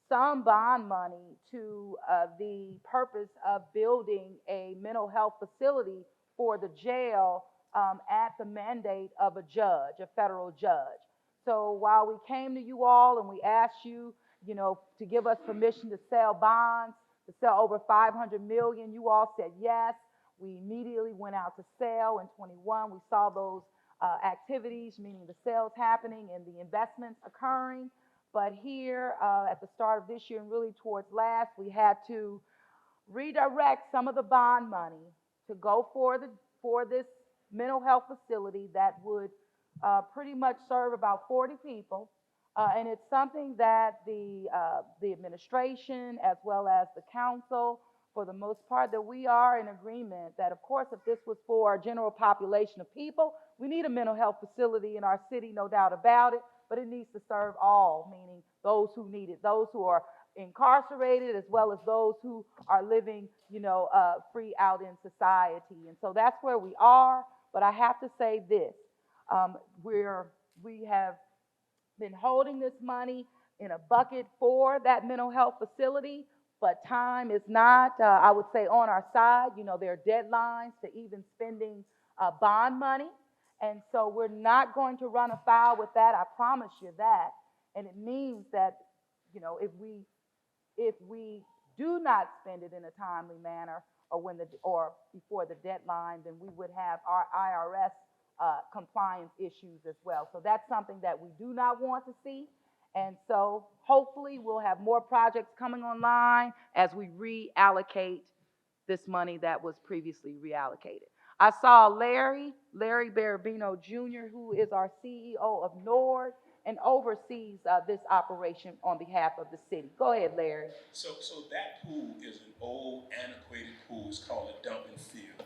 some bond money to the purpose of building a mental health facility for the jail at the mandate of a judge, a federal judge. So while we came to you all and we asked you, to give us permission to sell bonds, to sell over 500 million, you all said yes. We immediately went out to sell in 21. We saw those activities, meaning the sales happening and the investments occurring. But here at the start of this year and really towards last, we had to redirect some of the bond money to go for this mental health facility that would pretty much serve about 40 people. And it's something that the administration as well as the council, for the most part, that we are in agreement that, of course, if this was for a general population of people, we need a mental health facility in our city, no doubt about it, but it needs to serve all, meaning those who need it, those who are incarcerated as well as those who are living, free out in society. And so that's where we are. But I have to say this, we have been holding this money in a bucket for that mental health facility, but time is not, I would say, on our side. There are deadlines to even spending bond money. And so we're not going to run afoul with that. I promise you that. And it means that, if we do not spend it in a timely manner or before the deadline, then we would have our IRS compliance issues as well. So that's something that we do not want to see. And so hopefully we'll have more projects coming online as we reallocate this money that was previously reallocated. I saw Larry Barabino Jr., who is our CEO of Nord and oversees this operation on behalf of the city. Go ahead, Larry. So that pool is an old, antiquated pool. It's called a dumping field.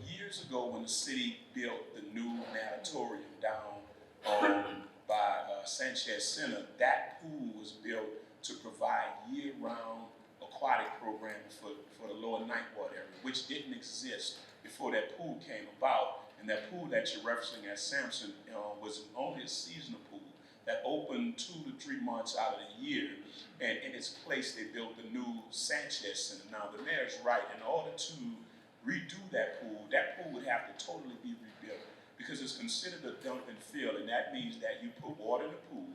Years ago, when the city built the new natatorium down by Sanchez Center, that pool was built to provide year-round aquatic programming for the lower ninth ward area, which didn't exist before that pool came about. And that pool that you're referencing at Sampson was only a seasonal pool that opened 2 to 3 months out of the year. And in its place, they built the new Sanchez Center. Now, the mayor's right. In order to redo that pool would have to totally be rebuilt because it's considered a dumping field, and that means that you put water in the pool,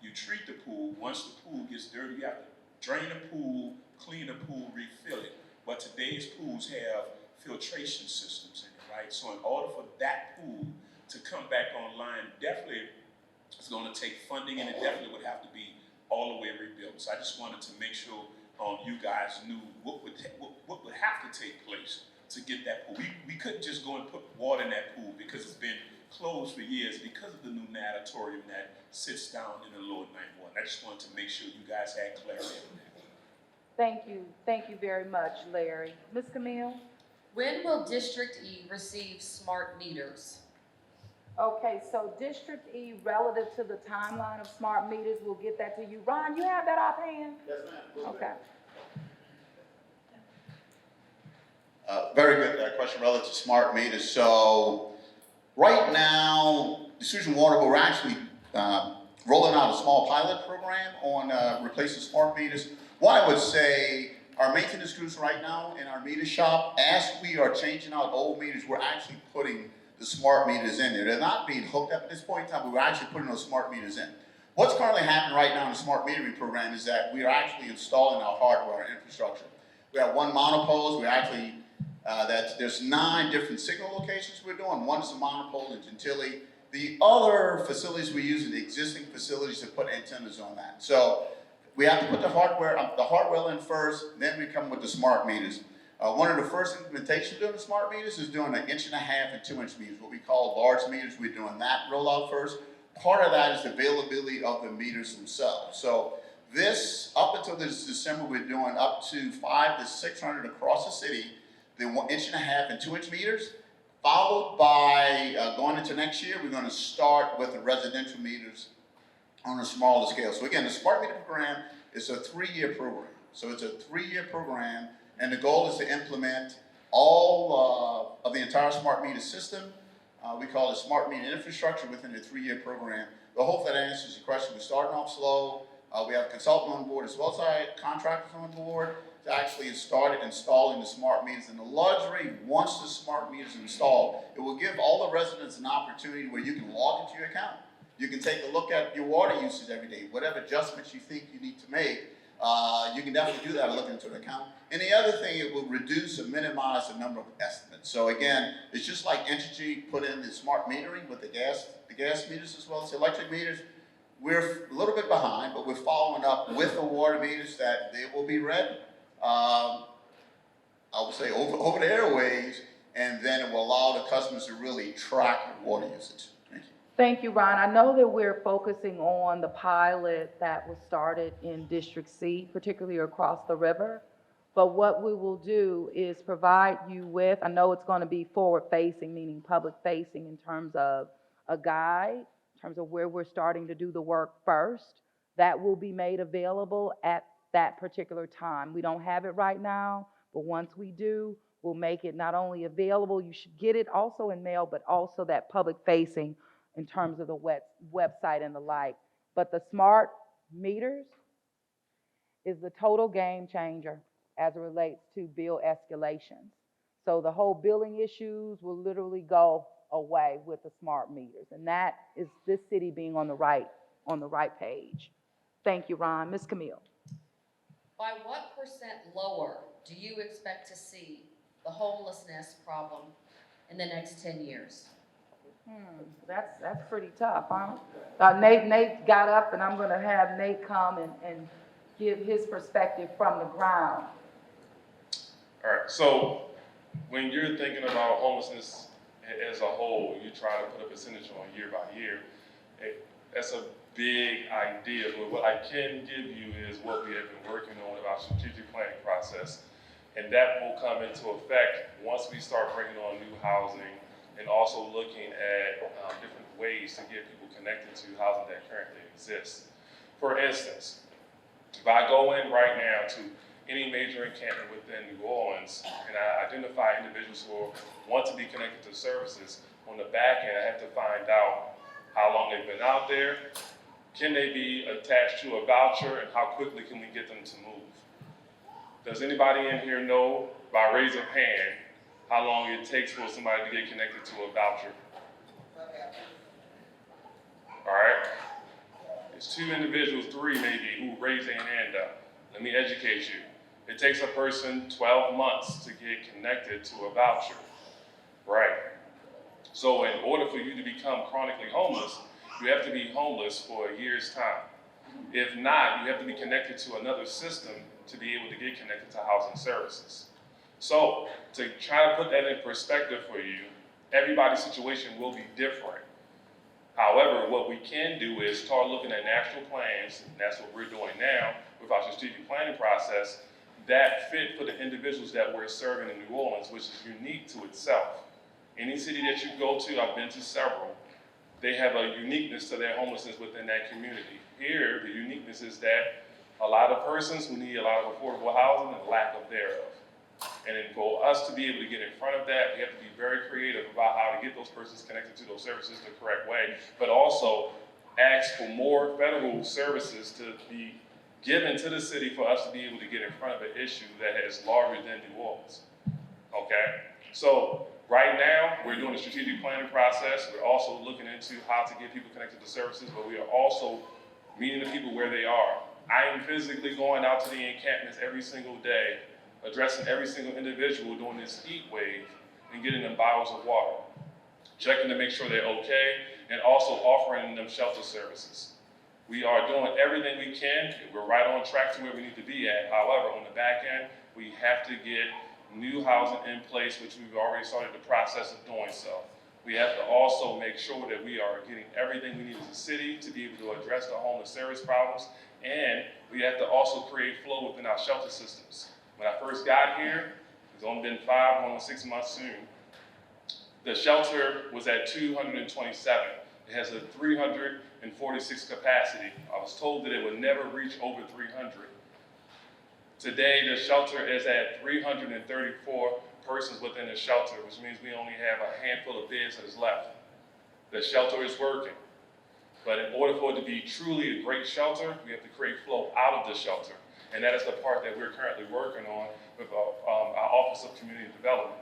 you treat the pool. Once the pool gets dirty, you have to drain the pool, clean the pool, refill it. But today's pools have filtration systems in it, right? So in order for that pool to come back online, definitely it's going to take funding, and it definitely would have to be all the way rebuilt. So I just wanted to make sure you guys knew what would have to take place to get that pool. We couldn't just go and put water in that pool because it's been closed for years because of the new natatorium that sits down in the lower ninth ward. I just wanted to make sure you guys had clarity on that. Thank you very much, Larry. Ms. Camille? When will District E receive smart meters? Okay, so District E, relative to the timeline of smart meters, we'll get that to you. Ron, you have that offhand? Yes, ma'am. Okay. Very good question relative to smart meters. So right now, Decision Water, we're actually rolling out a small pilot program on replacing smart meters. What I would say, our maintenance crews right now in our meter shop, as we are changing out old meters, we're actually putting the smart meters in there. They're not being hooked up at this point in time, but we're actually putting those smart meters in. What's currently happening right now in the smart metering program is that we are actually installing our hardware, our infrastructure. We have one monopole. We actually there's 9 different signal locations we're doing. One is a monopole in Gentilly. The other facilities we use are the existing facilities to put antennas on that. So we have to put the hardware in first, then we come with the smart meters. One of the first implementations doing the smart meters is doing 1.5 inch and 2 inch meters, what we call large meters. We're doing that rollout first. Part of that is the availability of the meters themselves. So up until this December, we're doing up to 500 to 600 across the city. the 1.5 and 2 inch meters, followed by, going into next year, we're gonna start with the residential meters on a smaller scale. So again, the smart meter program is a 3-year program. So it's a 3-year program, and the goal is to implement all of the entire smart meter system. We call it smart meter infrastructure within the 3-year program. But hopefully that answers your question. We're starting off slow. We have a consultant on board as well as contractors on board to actually start installing the smart meters. And the luxury, once the smart meters are installed, it will give all the residents an opportunity where you can log into your account. You can take a look at your water usage every day, whatever adjustments you think you need to make. You can definitely do that and look into an account. And the other thing, it will reduce or minimize the number of estimates. So again, it's just like Entergy put in the smart metering with the gas meters as well as the electric meters. We're a little bit behind, but we're following up with the water meters that they will be ready. I would say over the airwaves, and then it will allow the customers to really track the water usage. Thank you. Thank you, Ron. I know that we're focusing on the pilot that was started in District C, particularly across the river. But what we will do is provide you with, I know it's going to be forward-facing, meaning public-facing in terms of a guide, in terms of where we're starting to do the work first. That will be made available at that particular time. We don't have it right now, but once we do, we'll make it not only available, you should get it also in mail, but also that public-facing in terms of the website and the like. But the smart meters is the total game changer as it relates to bill escalations. So the whole billing issues will literally go away with the smart meters. And that is this city being on the right page. Thank you, Ron. Ms. Camille. By what % lower do you expect to see the homelessness problem in the next 10 years? That's pretty tough, huh? Nate got up, and I'm going to have Nate come and give his perspective from the ground. All right, so when you're thinking about homelessness as a whole, you try to put a percentage on year by year, that's a big idea. But what I can give you is what we have been working on with our strategic planning process. And that will come into effect once we start bringing on new housing and also looking at different ways to get people connected to housing that currently exists. For instance, if I go in right now to any major encampment within New Orleans and I identify individuals who want to be connected to services, on the back end I have to find out how long they've been out there, can they be attached to a voucher, and how quickly can we get them to move? Does anybody in here know, by raise of hand, how long it takes for somebody to get connected to a voucher? All right? It's 2 individuals, 3 maybe, who raise their hand up. Let me educate you. It takes a person 12 months to get connected to a voucher, right? So in order for you to become chronically homeless, you have to be homeless for a year's time. If not, you have to be connected to another system to be able to get connected to housing services. So to try to put that in perspective for you, everybody's situation will be different. However, what we can do is start looking at national plans, and that's what we're doing now with our strategic planning process, that fit for the individuals that we're serving in New Orleans, which is unique to itself. Any city that you go to, I've been to several, they have a uniqueness to their homelessness within that community. Here, the uniqueness is that a lot of persons who need a lot of affordable housing and lack of thereof. And then for us to be able to get in front of that, we have to be very creative about how to get those persons connected to those services the correct way, but also ask for more federal services to be given to the city for us to be able to get in front of an issue that is larger than New Orleans. Okay? So right now, we're doing a strategic planning process. We're also looking into how to get people connected to services, but we are also meeting the people where they are. I am physically going out to the encampments every single day, addressing every single individual during this heat wave and getting them bottles of water, checking to make sure they're okay, and also offering them shelter services. We are doing everything we can. We're right on track to where we need to be at. However, on the back end, we have to get new housing in place, which we've already started the process of doing so. We have to also make sure that we are getting everything we need as a city to be able to address the homeless service problems, and we have to also create flow within our shelter systems. When I first got here, It's only been 5, going on 6 months soon. The shelter was at 227. It has a 346 capacity. I was told that it would never reach over 300. Today, the shelter is at 334 persons within the shelter, which means we only have a handful of beds that is left. The shelter is working, but in order for it to be truly a great shelter, we have to create flow out of the shelter, and that is the part that we're currently working on with our Office of Community Development.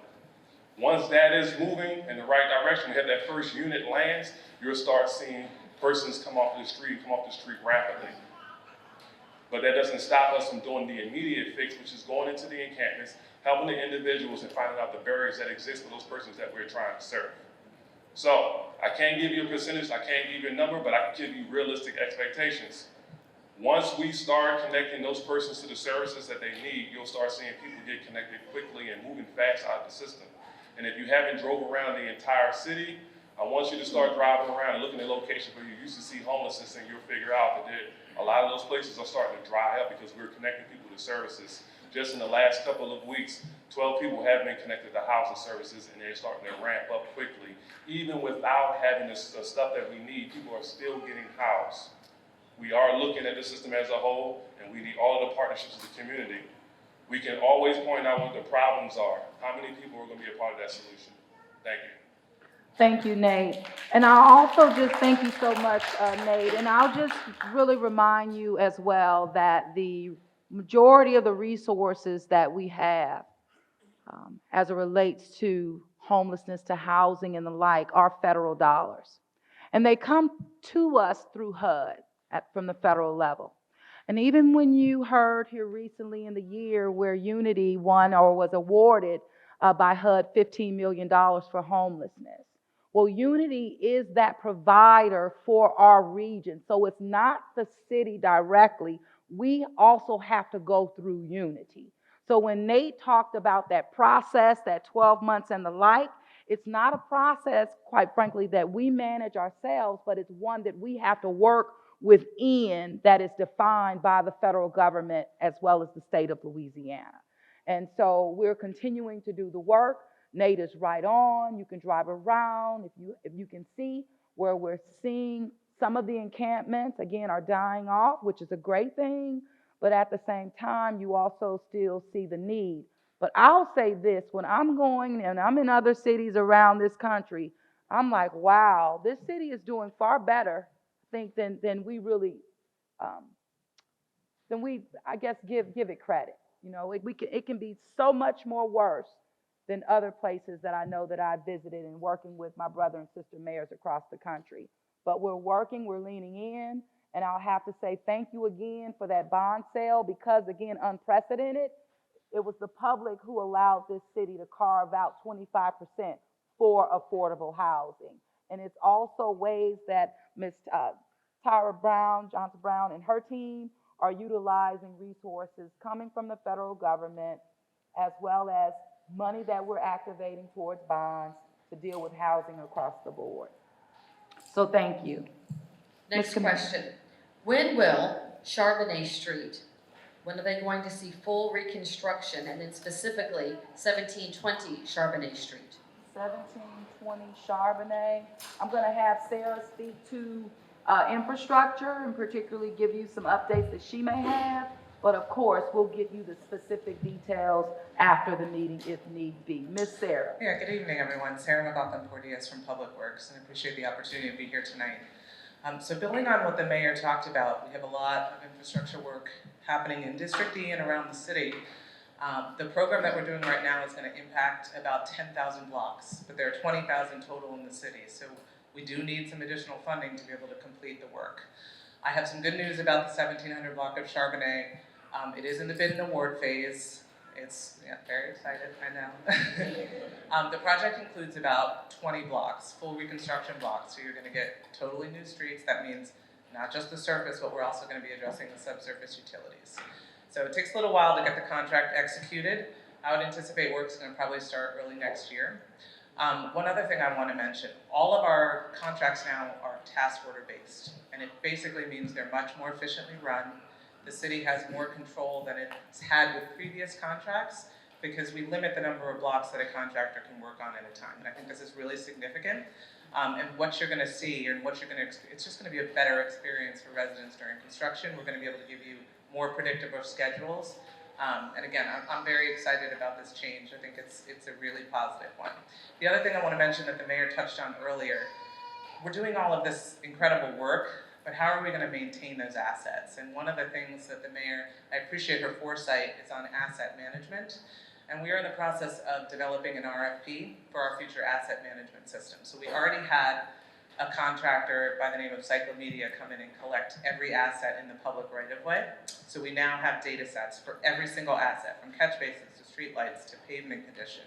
Once that is moving in the right direction, we have that first unit lands, you'll start seeing persons come off the street rapidly. But that doesn't stop us from doing the immediate fix, which is going into the encampments, helping the individuals and finding out the barriers that exist for those persons that we're trying to serve. So, I can't give you a percentage, I can't give you a number, but I can give you realistic expectations. Once we start connecting those persons to the services that they need, you'll start seeing people get connected quickly and moving fast out of the system. And if you haven't drove around the entire city, I want you to start driving around and looking at locations where you used to see homelessness, and you'll figure out that a lot of those places are starting to dry up because we're connecting people to services. Just in the last couple of weeks, 12 people have been connected to housing services, and they're starting to ramp up quickly. Even without having the stuff that we need, people are still getting housed. We are looking at the system as a whole, and we need all of the partnerships of the community. We can always point out what the problems are. How many people are going to be a part of that solution? Thank you. Thank you, Nate. And I'll also just thank you so much, Nate. And I'll just really remind you as well that the majority of the resources that we have as it relates to homelessness, to housing and the like, are federal dollars. And they come to us through HUD from the federal level. And even when you heard here recently in the year where Unity won or was awarded by HUD $15 million for homelessness. Well, Unity is that provider for our region. So it's not the city directly. We also have to go through Unity. So when Nate talked about that process, that 12 months and the like, it's not a process, quite frankly, that we manage ourselves, but it's one that we have to work within that is defined by the federal government as well as the state of Louisiana. And so we're continuing to do the work. Nate is right on. You can drive around. If you can see where we're seeing some of the encampments, again, are dying off, which is a great thing. But at the same time, you also still see the need. But I'll say this, when I'm going and I'm in other cities around this country, I'm like, wow, this city is doing far better, I think, than we really, I guess, give it credit. You know, it can be so much more worse than other places that I know that I've visited and working with my brother and sister mayors across the country. But we're working, we're leaning in, and I'll have to say thank you again for that bond sale because, again, unprecedented. It was the public who allowed this city to carve out 25% for affordable housing. And it's also ways that Ms. Johnson Brown, and her team are utilizing resources coming from the federal government, as well as money that we're activating towards bonds to deal with housing across the board. So thank you. Next question. When will Charbonnet Street, when are they going to see full reconstruction, and then specifically 1720 Charbonnet Street? 1720 Charbonnet. I'm going to have Sarah speak to infrastructure and particularly give you some updates that she may have. But of course, we'll give you the specific details after the meeting if need be. Miss Sarah. Yeah, good evening, everyone. Sarah McLaughlin-Porteous from Public Works, and I appreciate the opportunity to be here tonight. So building on what the mayor talked about, we have a lot of infrastructure work happening in District E and around the city. The program that we're doing right now is going to impact about 10,000 blocks, but there are 20,000 total in the city. So we do need some additional funding to be able to complete the work. I have some good news about the 1700 block of Charbonnet. It is in the bid and award phase. It's very excited, I know. The project includes about 20 blocks, full reconstruction blocks. So you're going to get totally new streets. That means not just the surface, but we're also going to be addressing the subsurface utilities. So it takes a little while to get the contract executed. I would anticipate work's going to probably start early next year. One other thing I want to mention, all of our contracts now are task order based, and it basically means they're much more efficiently run. The city has more control than it's had with previous contracts because we limit the number of blocks that a contractor can work on at a time. And I think this is really significant. And what you're gonna see and what you're gonna, it's just gonna be a better experience for residents during construction. We're gonna be able to give you more predictable schedules. And again, I'm very excited about this change. I think it's a really positive one. The other thing I wanna mention that the mayor touched on earlier, we're doing all of this incredible work, but how are we gonna maintain those assets? And one of the things that the mayor, I appreciate her foresight, is on asset management. And we are in the process of developing an RFP for our future asset management system. So we already had a contractor by the name of Cyclomedia come in and collect every asset in the public right-of-way. So we now have data sets for every single asset, from catch basins to streetlights to pavement condition.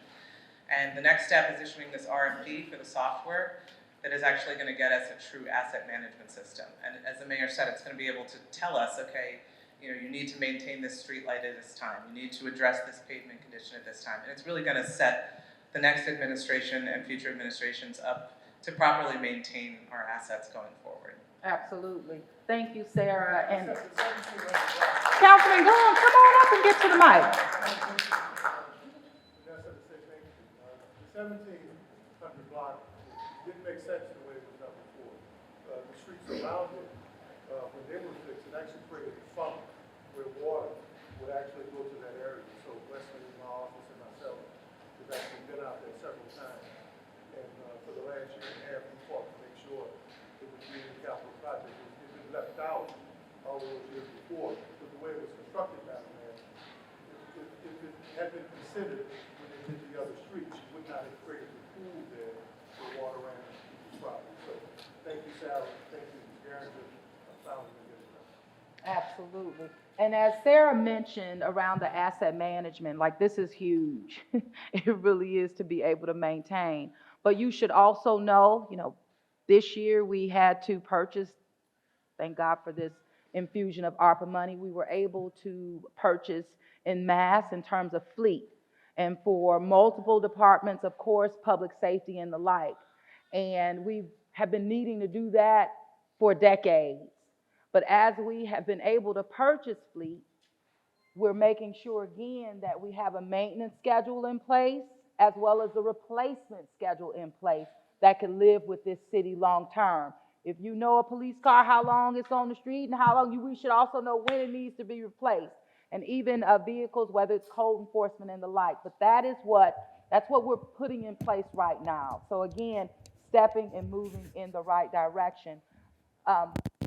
And the next step is issuing this RFP for the software that is actually gonna get us a true asset management system. And as the mayor said, it's gonna be able to tell us, okay, you need to maintain this street light at this time. You need to address this pavement condition at this time. And it's really gonna set the next administration and future administrations up to properly maintain our assets going forward. Absolutely. Thank you, Sarah. And Councilman Graham, come on up and get to the mic. The 1700 block didn't make sense the way it was done before. The streets around it, when they were fixed, it actually created a funk where water would actually go to that area. So Wesley, my office, and myself have actually been out there several times. And for the last year and a half, we fought to make sure it was being a capital project. It had been left out all those years before, but the way it was constructed down there, if it had been considered when they did the other streets, you would not have created the pool there for water ran into the property. So thank you, Sarah. Thank you, Garen, for allowing me to get it done. Absolutely. And as Sarah mentioned around the asset management, like this is huge. It really is to be able to maintain. But you should also know, this year we had to purchase, thank God for this infusion of ARPA money, we were able to purchase en masse in terms of fleet. And for multiple departments, of course, public safety and the like. And we have been needing to do that for decades. But as we have been able to purchase fleet, we're making sure again that we have a maintenance schedule in place as well as a replacement schedule in place that can live with this city long term. If you know a police car, how long it's on the street and how long, we should also know when it needs to be replaced. And even vehicles, whether it's code enforcement and the like. But that's what we're putting in place right now. So again, stepping and moving in the right direction.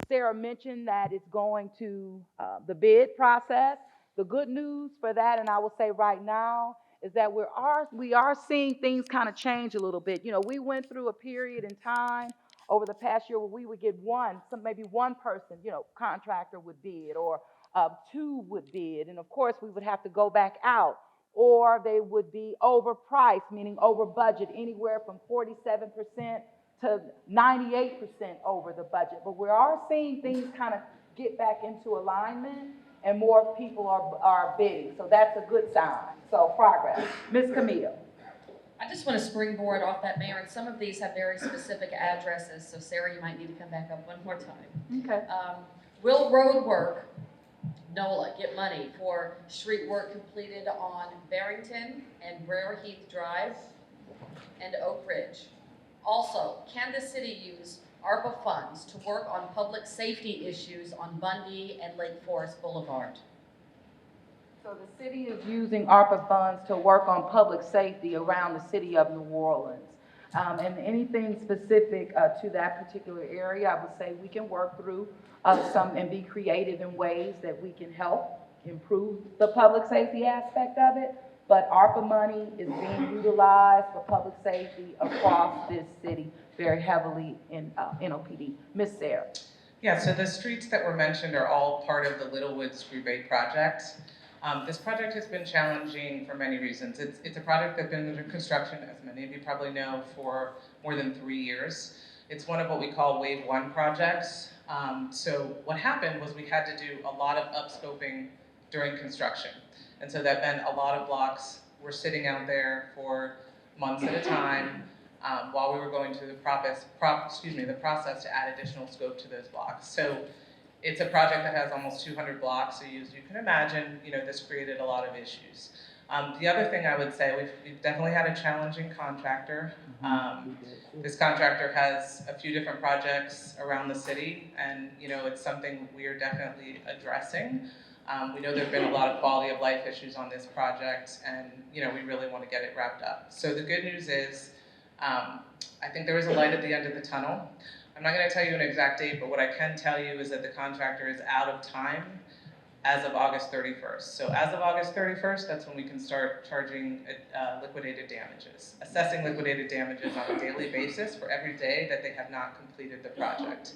Sarah mentioned that it's going to the bid process. The good news for that, and I will say right now, is that we are seeing things kind of change a little bit. We went through a period in time over the past year where we would get maybe one person, contractor would bid, or two would bid, and of course we would have to go back out, or they would be overpriced, meaning over budget, anywhere from 47% to 98% over the budget. But we are seeing things kind of get back into alignment and more people are bidding. So that's a good sign. So progress. Ms. Camille. I just want to springboard off that, Mayor, and some of these have very specific addresses, so Sarah, you might need to come back up one more time. Okay. Will road work, NOLA, get money for street work completed on Barrington and Brer Heath Drive and Oak Ridge? Also, can the city use ARPA funds to work on public safety issues on Bundy and Lake Forest Boulevard? So the city is using ARPA funds to work on public safety around the city of New Orleans. And anything specific to that particular area, I would say we can work through some and be creative in ways that we can help improve the public safety aspect of it. But ARPA money is being utilized for public safety across this city very heavily in NOPD. Ms. Sarah. Yeah, so the streets that were mentioned are all part of the Little Woods Group 8 project. This project has been challenging for many reasons. It's a project that's been under construction, as many of you probably know, for more than 3 years. It's one of what we call Wave 1 projects. So what happened was we had to do a lot of upscoping during construction. And so that meant a lot of blocks were sitting out there for months at a time while we were going through the process to add additional scope to those blocks. So it's a project that has almost 200 blocks, so as you can imagine, this created a lot of issues. The other thing I would say, we've definitely had a challenging contractor. This contractor has a few different projects around the city, and it's something we are definitely addressing. We know there have been a lot of quality of life issues on this project, and we really want to get it wrapped up. So the good news is, I think there is a light at the end of the tunnel. I'm not going to tell you an exact date, but what I can tell you is that the contractor is out of time as of August 31st. So as of August 31st, that's when we can start charging liquidated damages, assessing liquidated damages on a daily basis for every day that they have not completed the project.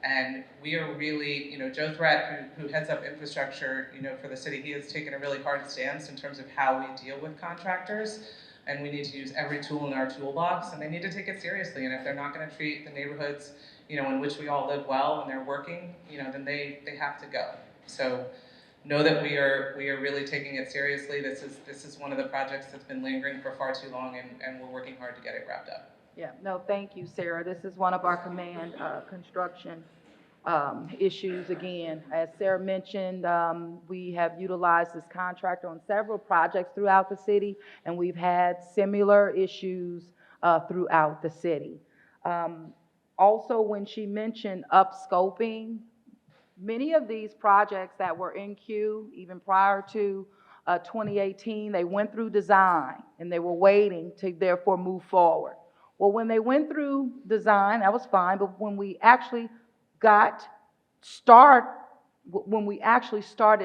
And we are really, Joe Threat, who heads up infrastructure, for the city, he has taken a really hard stance in terms of how we deal with contractors. And we need to use every tool in our toolbox, and they need to take it seriously. And if they're not going to treat the neighborhoods, in which we all live well when they're working, then they have to go. So know that we are really taking it seriously. This is one of the projects that's been lingering for far too long, and we're working hard to get it wrapped up. Yeah, no, thank you, Sarah. This is one of our command construction issues. Again, as Sarah mentioned, we have utilized this contractor on several projects throughout the city, and we've had similar issues throughout the city. Also, when she mentioned upscoping, many of these projects that were in queue, even prior to 2018, they went through design, and they were waiting to therefore move forward. Well, when they went through design, that was fine, but when we actually started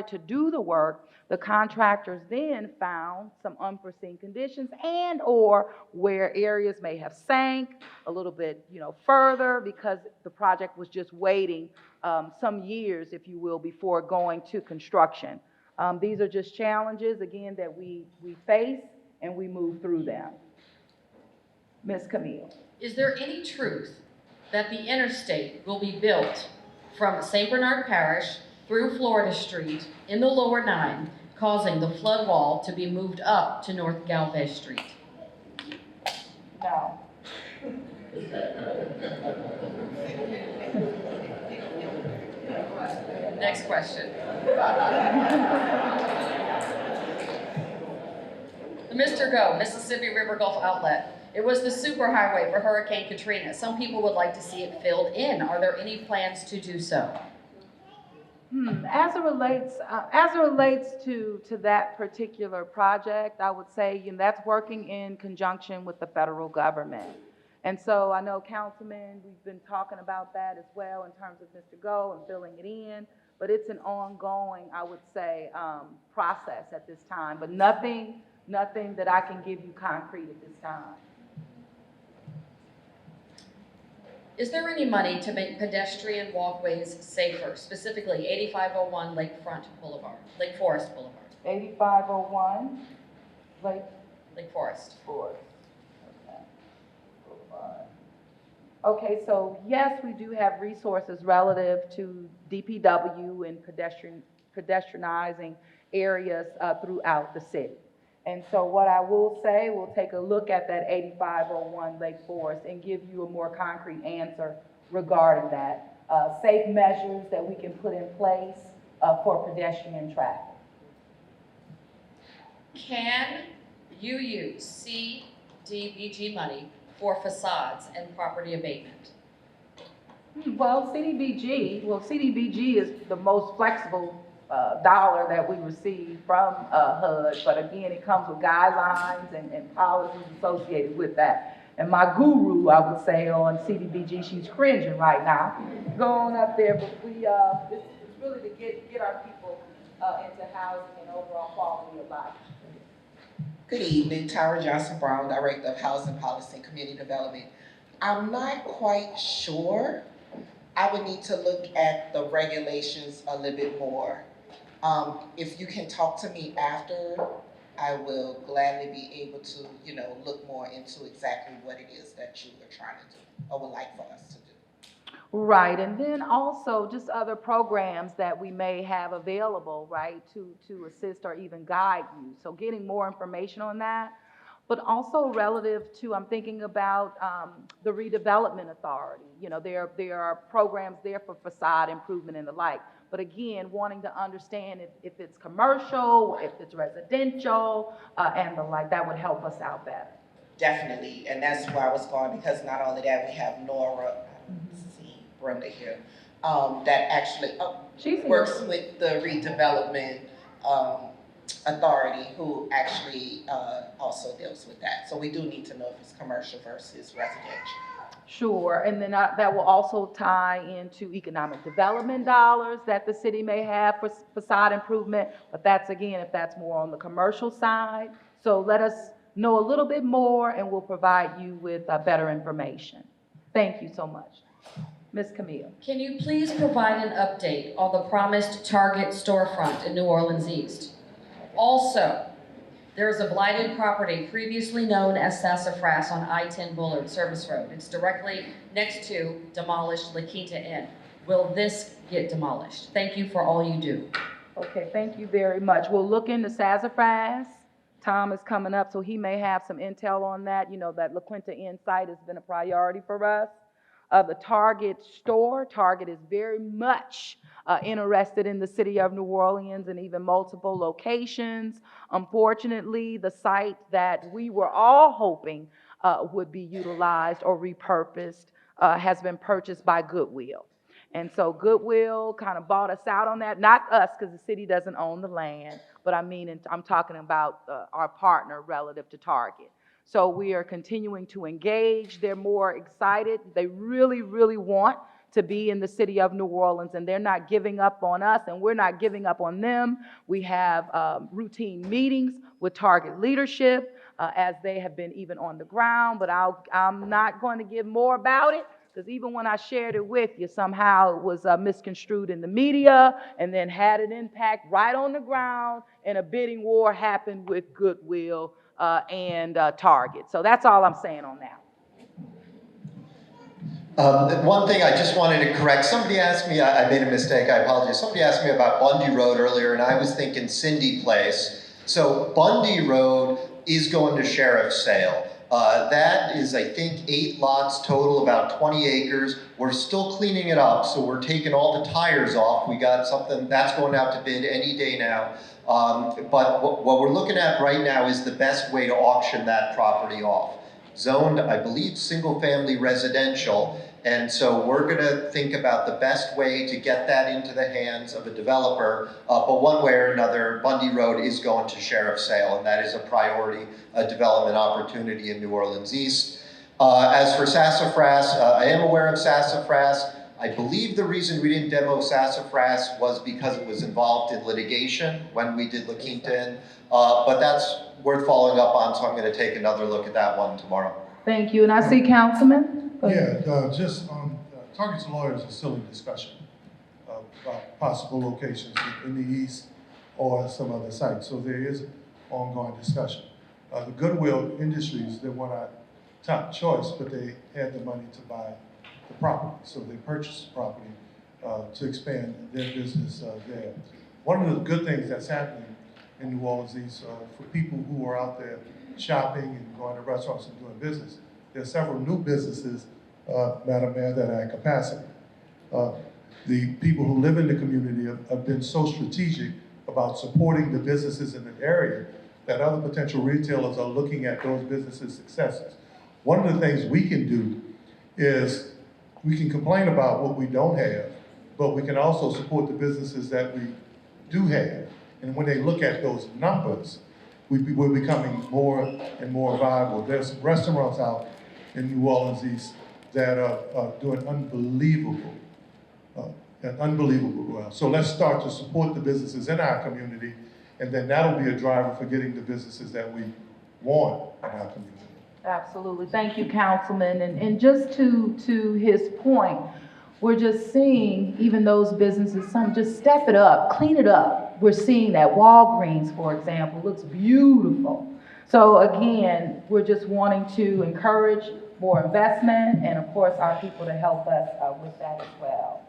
to do the work, the contractors then found some unforeseen conditions and or where areas may have sank a little bit, further, because the project was just waiting some years, if you will, before going to construction. These are just challenges, again, that we face and we move through them. Ms. Camille. Is there any truth that the interstate will be built from St. Bernard Parish through Florida Street in the lower 9, causing the flood wall to be moved up to North Galvez Street? No. Next question. The Mr. Go, Mississippi River Gulf Outlet. It was the superhighway for Hurricane Katrina. Some people would like to see it filled in. Are there any plans to do so? As it relates to that particular project, I would say that's working in conjunction with the federal government. And so I know, Councilman, we've been talking about that as well in terms of Mr. Go and filling it in, but it's an ongoing, I would say, process at this time, but nothing that I can give you concrete at this time. Is there any money to make pedestrian walkways safer, specifically 8501 Lake Forest Boulevard? 8501 Lake Forest. Okay. Boulevard. Okay, so yes, we do have resources relative to DPW and pedestrianizing areas throughout the city. And so what I will say, we'll take a look at that 8501 Lake Forest and give you a more concrete answer regarding that. Safe measures that we can put in place for pedestrian traffic. Can you use CDBG money for facades and property abatement? Well, CDBG is the most flexible dollar that we receive from HUD, but again, it comes with guidelines and policies associated with that. And my guru, I would say, on CDBG, she's cringing right now, going up there, but it's really to get our people into housing and overall quality of life. Good evening, Tyra Johnson Brown, Director of Housing Policy and Community Development. I'm not quite sure. I would need to look at the regulations a little bit more. If you can talk to me after, I will gladly be able to, look more into exactly what it is that you are trying to do or would like for us to do. Right, and then also just other programs that we may have available, right, to assist or even guide you. So getting more information on that, but also relative to, I'm thinking about the redevelopment authority. There are programs there for facade improvement and the like. but again, wanting to understand if it's commercial, if it's residential, and the like, that would help us out better. Definitely, and that's where I was going, because not only that, we have Nora, see Brenda here, that actually She's here. works with the redevelopment authority, who actually also deals with that. So we do need to know if it's commercial versus residential. Sure, and then that will also tie into economic development dollars that the city may have for facade improvement, but that's again, if that's more on the commercial side. So let us know a little bit more and we'll provide you with better information. Thank you so much. Ms. Camille. Can you please provide an update on the promised Target storefront in New Orleans East? Also, there is a blighted property previously known as Sassafras on I-10 Bullard Service Road. It's directly next to demolished La Quinta Inn. Will this get demolished? Thank you for all you do. Okay, thank you very much. We'll look into Sassafras. Tom is coming up, so he may have some intel on that. You know, that La Quinta Inn site has been a priority for us. The Target store, Target is very much interested in the city of New Orleans and even multiple locations. Unfortunately, the site that we were all hoping would be utilized or repurposed has been purchased by Goodwill. And so Goodwill kind of bought us out on that, not us, because the city doesn't own the land, but I mean, I'm talking about our partner relative to Target. So we are continuing to engage. They're more excited. They really, really want to be in the city of New Orleans, and they're not giving up on us, and we're not giving up on them. We have routine meetings with Target leadership as they have been even on the ground, but I'm not going to give more about it, because even when I shared it with you, somehow it was misconstrued in the media and then had an impact right on the ground, and a bidding war happened with Goodwill and Target. So that's all I'm saying on that. One thing I just wanted to correct, somebody asked me, I made a mistake, I apologize. Somebody asked me about Bundy Road earlier, and I was thinking Cindy Place. So Bundy Road is going to sheriff's sale. That is, I think, 8 lots total, about 20 acres. We're still cleaning it up, so we're taking all the tires off. We got something that's going out to bid any day now. But what we're looking at right now is the best way to auction that property off. Zoned, I believe, single-family residential, and so we're gonna think about the best way to get that into the hands of a developer, but one way or another, Bundy Road is going to sheriff's sale, and that is a priority development opportunity in New Orleans East. As for Sassafras, I am aware of Sassafras. I believe the reason we didn't demo Sassafras was because it was involved in litigation when we did La Quinta Inn, but that's worth following up on, so I'm going to take another look at that one tomorrow. Thank you, and I see Councilman. Yeah, just Target's lawyers are still in discussion about possible locations in the east or some other site, so there is ongoing discussion. The Goodwill Industries, they were our top choice, but they had the money to buy the property, so they purchased the property to expand their business there. One of the good things that's happening in New Orleans East for people who are out there shopping and going to restaurants and doing business, there are several new businesses, Madam Mayor, that are at capacity. The people who live in the community have been so strategic about supporting the businesses in the area that other potential retailers are looking at those businesses' successes. One of the things we can do is we can complain about what we don't have, but we can also support the businesses that we do have. And when they look at those numbers, we're becoming more and more viable. There's some restaurants out in New Orleans East that are doing unbelievable well. So let's start to support the businesses in our community, and then that'll be a driver for getting the businesses that we want in our community. Absolutely. Thank you, Councilman. And just to his point, we're just seeing even those businesses, some just step it up, clean it up. We're seeing that Walgreens, for example, looks beautiful. So again, we're just wanting to encourage more investment and of course our people to help us with that as well.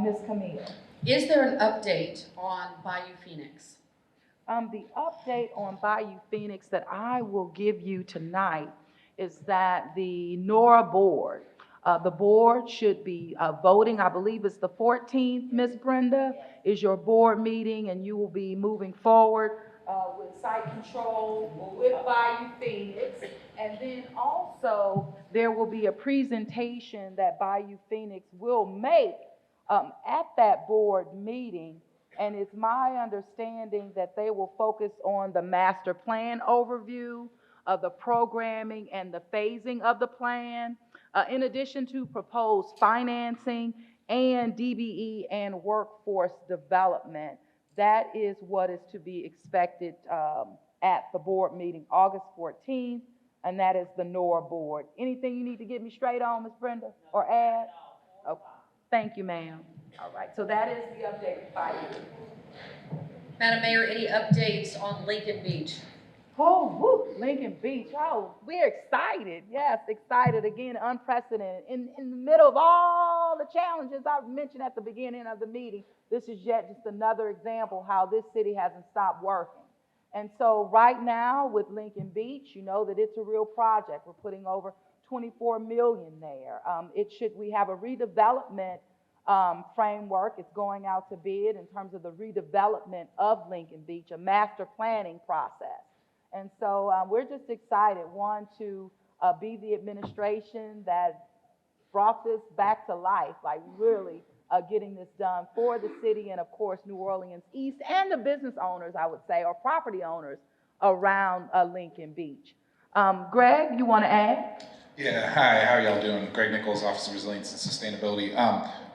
Ms. Camille. Is there an update on Bayou Phoenix? The update on Bayou Phoenix that I will give you tonight is that the NORA board The board should be voting, I believe it's the 14th, Ms. Brenda, is your board meeting, and you will be moving forward with site control with Bayou Phoenix. And then also, there will be a presentation that Bayou Phoenix will make at that board meeting. And it's my understanding that they will focus on the master plan overview, of the programming and the phasing of the plan, in addition to proposed financing and DBE and workforce development. That is what is to be expected at the board meeting August 14th, and that is the NORA board. Anything you need to get me straight on, Ms. Brenda, or add? Okay. Thank you, ma'am. All right, so that is the update by you. Madam Mayor, any updates on Lincoln Beach? Oh, woo, Lincoln Beach. Oh, we're excited. Yes, excited again, unprecedented. In the middle of all the challenges I mentioned at the beginning of the meeting, this is yet just another example how this city hasn't stopped working. And so right now with Lincoln Beach, you know that it's a real project. We're putting over 24 million there. We have a redevelopment framework. It's going out to bid in terms of the redevelopment of Lincoln Beach, a master planning process. And so we're just excited, one, to be the administration that brought this back to life, like really getting this done for the city and, of course, New Orleans East and the business owners, I would say, or property owners around Lincoln Beach. Greg, you want to add? Yeah, hi, how are y'all doing? Greg Nichols, Office of Resilience and Sustainability.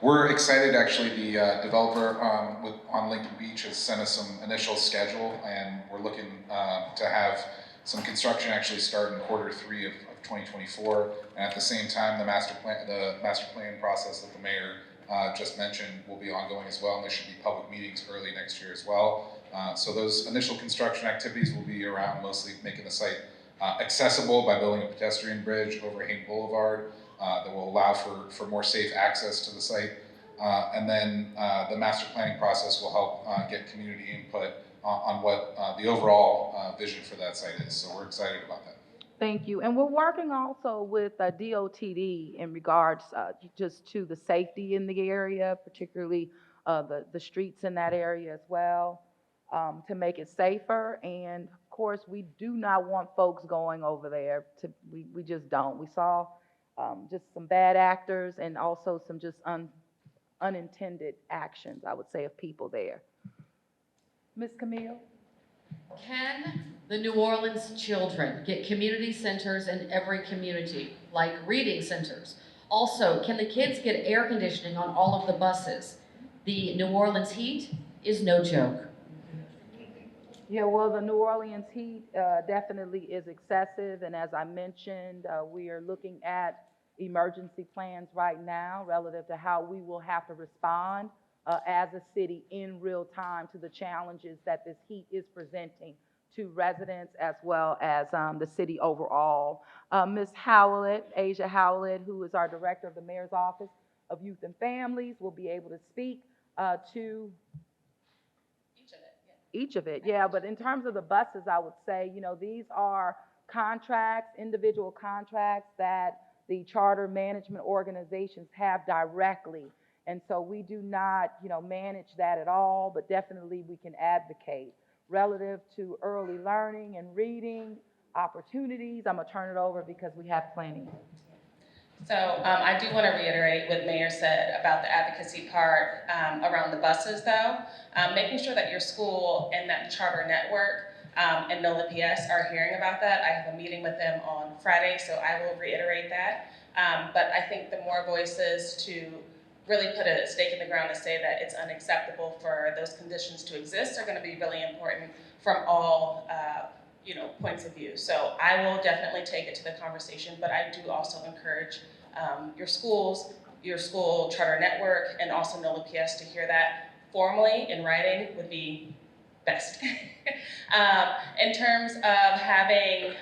We're excited, actually, the developer on Lincoln Beach has sent us some initial schedule, and we're looking to have some construction actually start in Q3 of 2024. And at the same time, the master plan process that the mayor just mentioned will be ongoing as well, and there should be public meetings early next year as well. So those initial construction activities will be around mostly making the site accessible by building a pedestrian bridge over Hayden Boulevard that will allow for more safe access to the site. And then the master planning process will help get community input on what the overall vision for that site is. So we're excited about that. Thank you. And we're working also with DOTD in regards just to the safety in the area, particularly the streets in that area as well, to make it safer. And of course, we do not want folks going over there. We just don't. We saw just some bad actors and also some just unintended actions, I would say, of people there. Ms. Camille? Can the New Orleans children get community centers in every community, like reading centers? Also, can the kids get air conditioning on all of the buses? The New Orleans heat is no joke. Yeah, well, the New Orleans heat definitely is excessive, and as I mentioned, we are looking at emergency plans right now relative to how we will have to respond as a city in real time to the challenges that this heat is presenting to residents as well as the city overall. Ms. Howlett, Asia Howlett, who is our director of the Mayor's Office of Youth and Families, will be able to speak to each of it, yeah. But in terms of the buses, I would say, you know, these are contracts, individual contracts that the charter management organizations have directly. And so we do not, you know, manage that at all, but definitely we can advocate relative to early learning and reading opportunities. I'm gonna turn it over because we have plenty. So I do want to reiterate what Mayor said about the advocacy part around the buses though. Making sure that your school and that charter network and NOLA PS are hearing about that. I have a meeting with them on Friday, so I will reiterate that. But I think the more voices to really put a stake in the ground to say that it's unacceptable for those conditions to exist are going to be really important from all points of view. So I will definitely take it to the conversation, but I do also encourage your schools, your school charter network, and also NOLA PS to hear that formally in writing would be best. In terms of having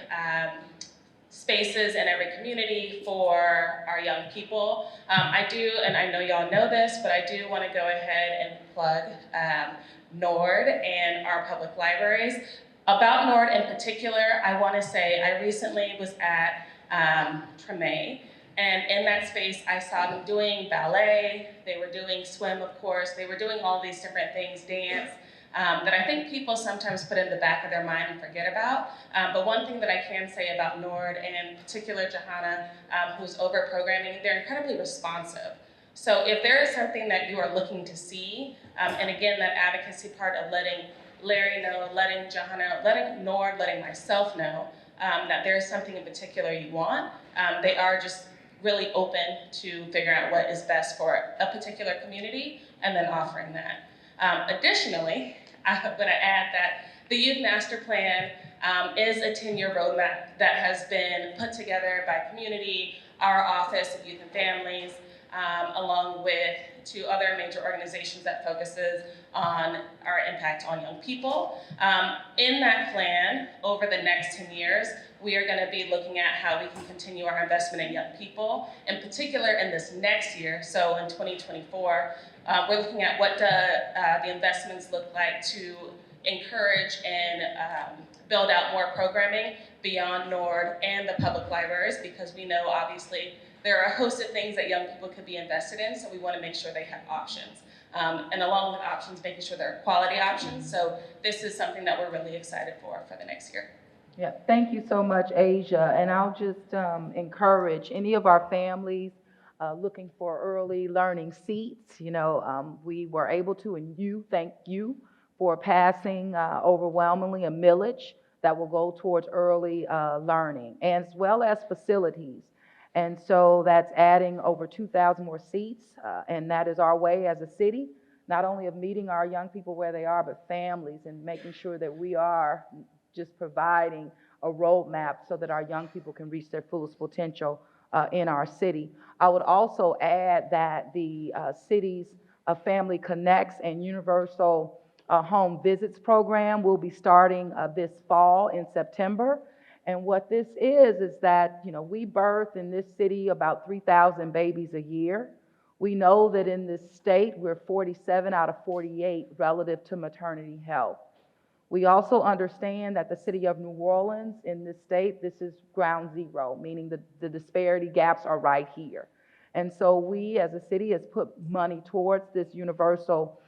spaces in every community for our young people, I do, and I know y'all know this, but I do want to go ahead and plug NORD and our public libraries. About NORD in particular, I want to say I recently was at Treme, And in that space, I saw them doing ballet, they were doing swim, of course, they were doing all these different things, dance, that I think people sometimes put in the back of their mind and forget about. But one thing that I can say about Nord, and in particular Johanna, who's over programming, they're incredibly responsive. So if there is something that you are looking to see, and again, that advocacy part of letting Larry know, letting Johanna, letting Nord, letting myself know that there is something in particular you want, they are just really open to figuring out what is best for a particular community and then offering that. Additionally, I'm going to add that the Youth Master Plan is a 10-year roadmap that has been put together by community, our Office of Youth and Families, along with two other major organizations that focuses on our impact on young people. In that plan, over the next 10 years, we are going to be looking at how we can continue our investment in young people, in particular in this next year, so in 2024, we're looking at what the investments look like to encourage and build out more programming beyond Nord and the public libraries, because we know obviously there are a host of things that young people could be invested in, so we want to make sure they have options. And along with options, making sure there are quality options. So this is something that we're really excited for the next year. Yeah, thank you so much, Asia. And I'll just encourage any of our families looking for early learning seats. We were able to, and thank you for passing overwhelmingly a millage that will go towards early learning, as well as facilities. And so that's adding over 2,000 more seats, and that is our way as a city, not only of meeting our young people where they are, but families, and making sure that we are just providing a roadmap so that our young people can reach their fullest potential in our city. I would also add that the city's Family Connects and Universal Home Visits program will be starting this fall in September. And what this is that, we birth in this city about 3,000 babies a year. We know that in this state, we're 47 out of 48 relative to maternity health. We also understand that the city of New Orleans in this state, this is ground zero, meaning the disparity gaps are right here. And so we as a city has put money towards this universal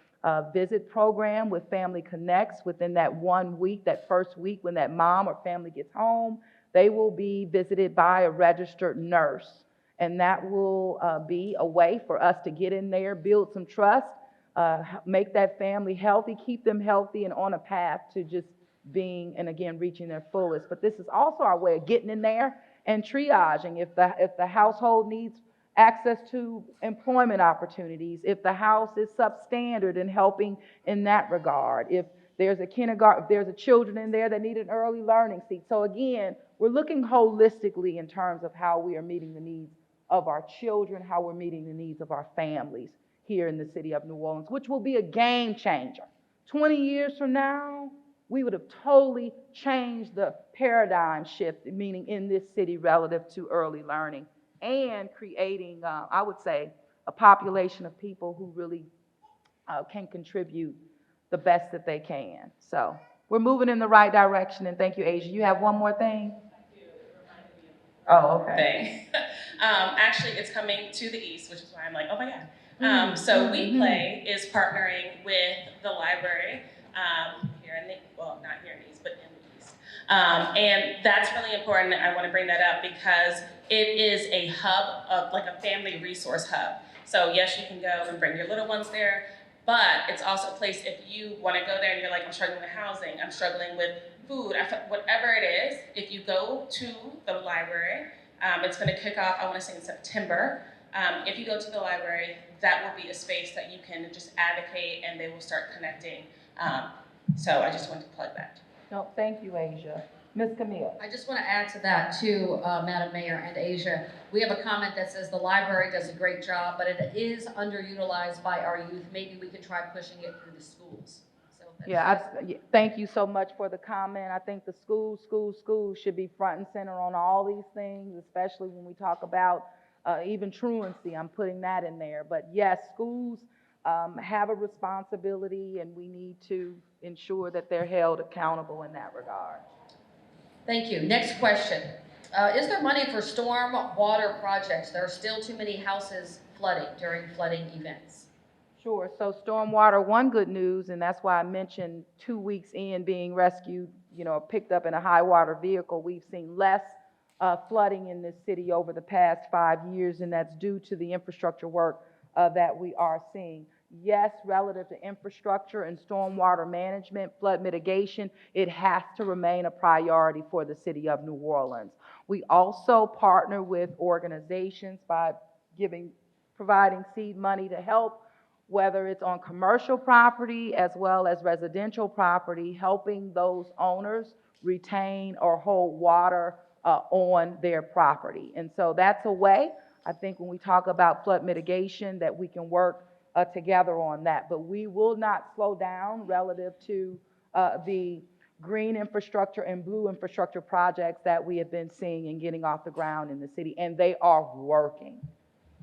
visit program with Family Connects. Within that 1 week, that first week when that mom or family gets home, they will be visited by a registered nurse. And that will be a way for us to get in there, build some trust, make that family healthy, keep them healthy and on a path to just being, and again, reaching their fullest. But this is also our way of getting in there and triaging. If the household needs access to employment opportunities, if the house is substandard and helping in that regard, if there's a kindergarten, if there's a children in there that need an early learning seat. So again, we're looking holistically in terms of how we are meeting the needs of our children, how we're meeting the needs of our families here in the city of New Orleans, which will be a game changer. 20 years from now, we would have totally changed the paradigm shift, meaning in this city relative to early learning, and creating, I would say, a population of people who really can contribute the best that they can. So we're moving in the right direction, and thank you, Asia. You have one more thing? Oh, okay. Actually, it's coming to the east, which is why I'm like, oh my God. So We Play is partnering with the library here in the, well, not here in the east, but in the east. And that's really important. I want to bring that up because it is a hub of like a family resource hub. So yes, you can go and bring your little ones there, but it's also a place if you want to go there and you're like, I'm struggling with housing, I'm struggling with food, whatever it is, if you go to the library, it's going to kick off, I want to say in September. If you go to the library, that will be a space that you can just advocate and they will start connecting. So I just wanted to plug that. No, thank you, Asia. Ms. Camille. I just want to add to that too, Madam Mayor and Asia. We have a comment that says the library does a great job, but it is underutilized by our youth. Maybe we could try pushing it through the schools. Thank you so much for the comment. I think the schools should be front and center on all these things, especially when we talk about even truancy. I'm putting that in there. But yes, schools have a responsibility, and we need to ensure that they're held accountable in that regard. Thank you. Next question. Is there money for storm water projects? There are still too many houses flooding during flooding events. Sure. So stormwater, one good news, and that's why I mentioned 2 weeks in being rescued, picked up in a high water vehicle. We've seen less flooding in this city over the past 5 years, and that's due to the infrastructure work that we are seeing. Yes, relative to infrastructure and stormwater management, flood mitigation, it has to remain a priority for the city of New Orleans. We also partner with organizations by providing seed money to help, whether it's on commercial property as well as residential property, helping those owners retain or hold water on their property. And so that's a way, I think, when we talk about flood mitigation, that we can work together on that. But we will not slow down relative to the green infrastructure and blue infrastructure projects that we have been seeing and getting off the ground in the city, and they are working.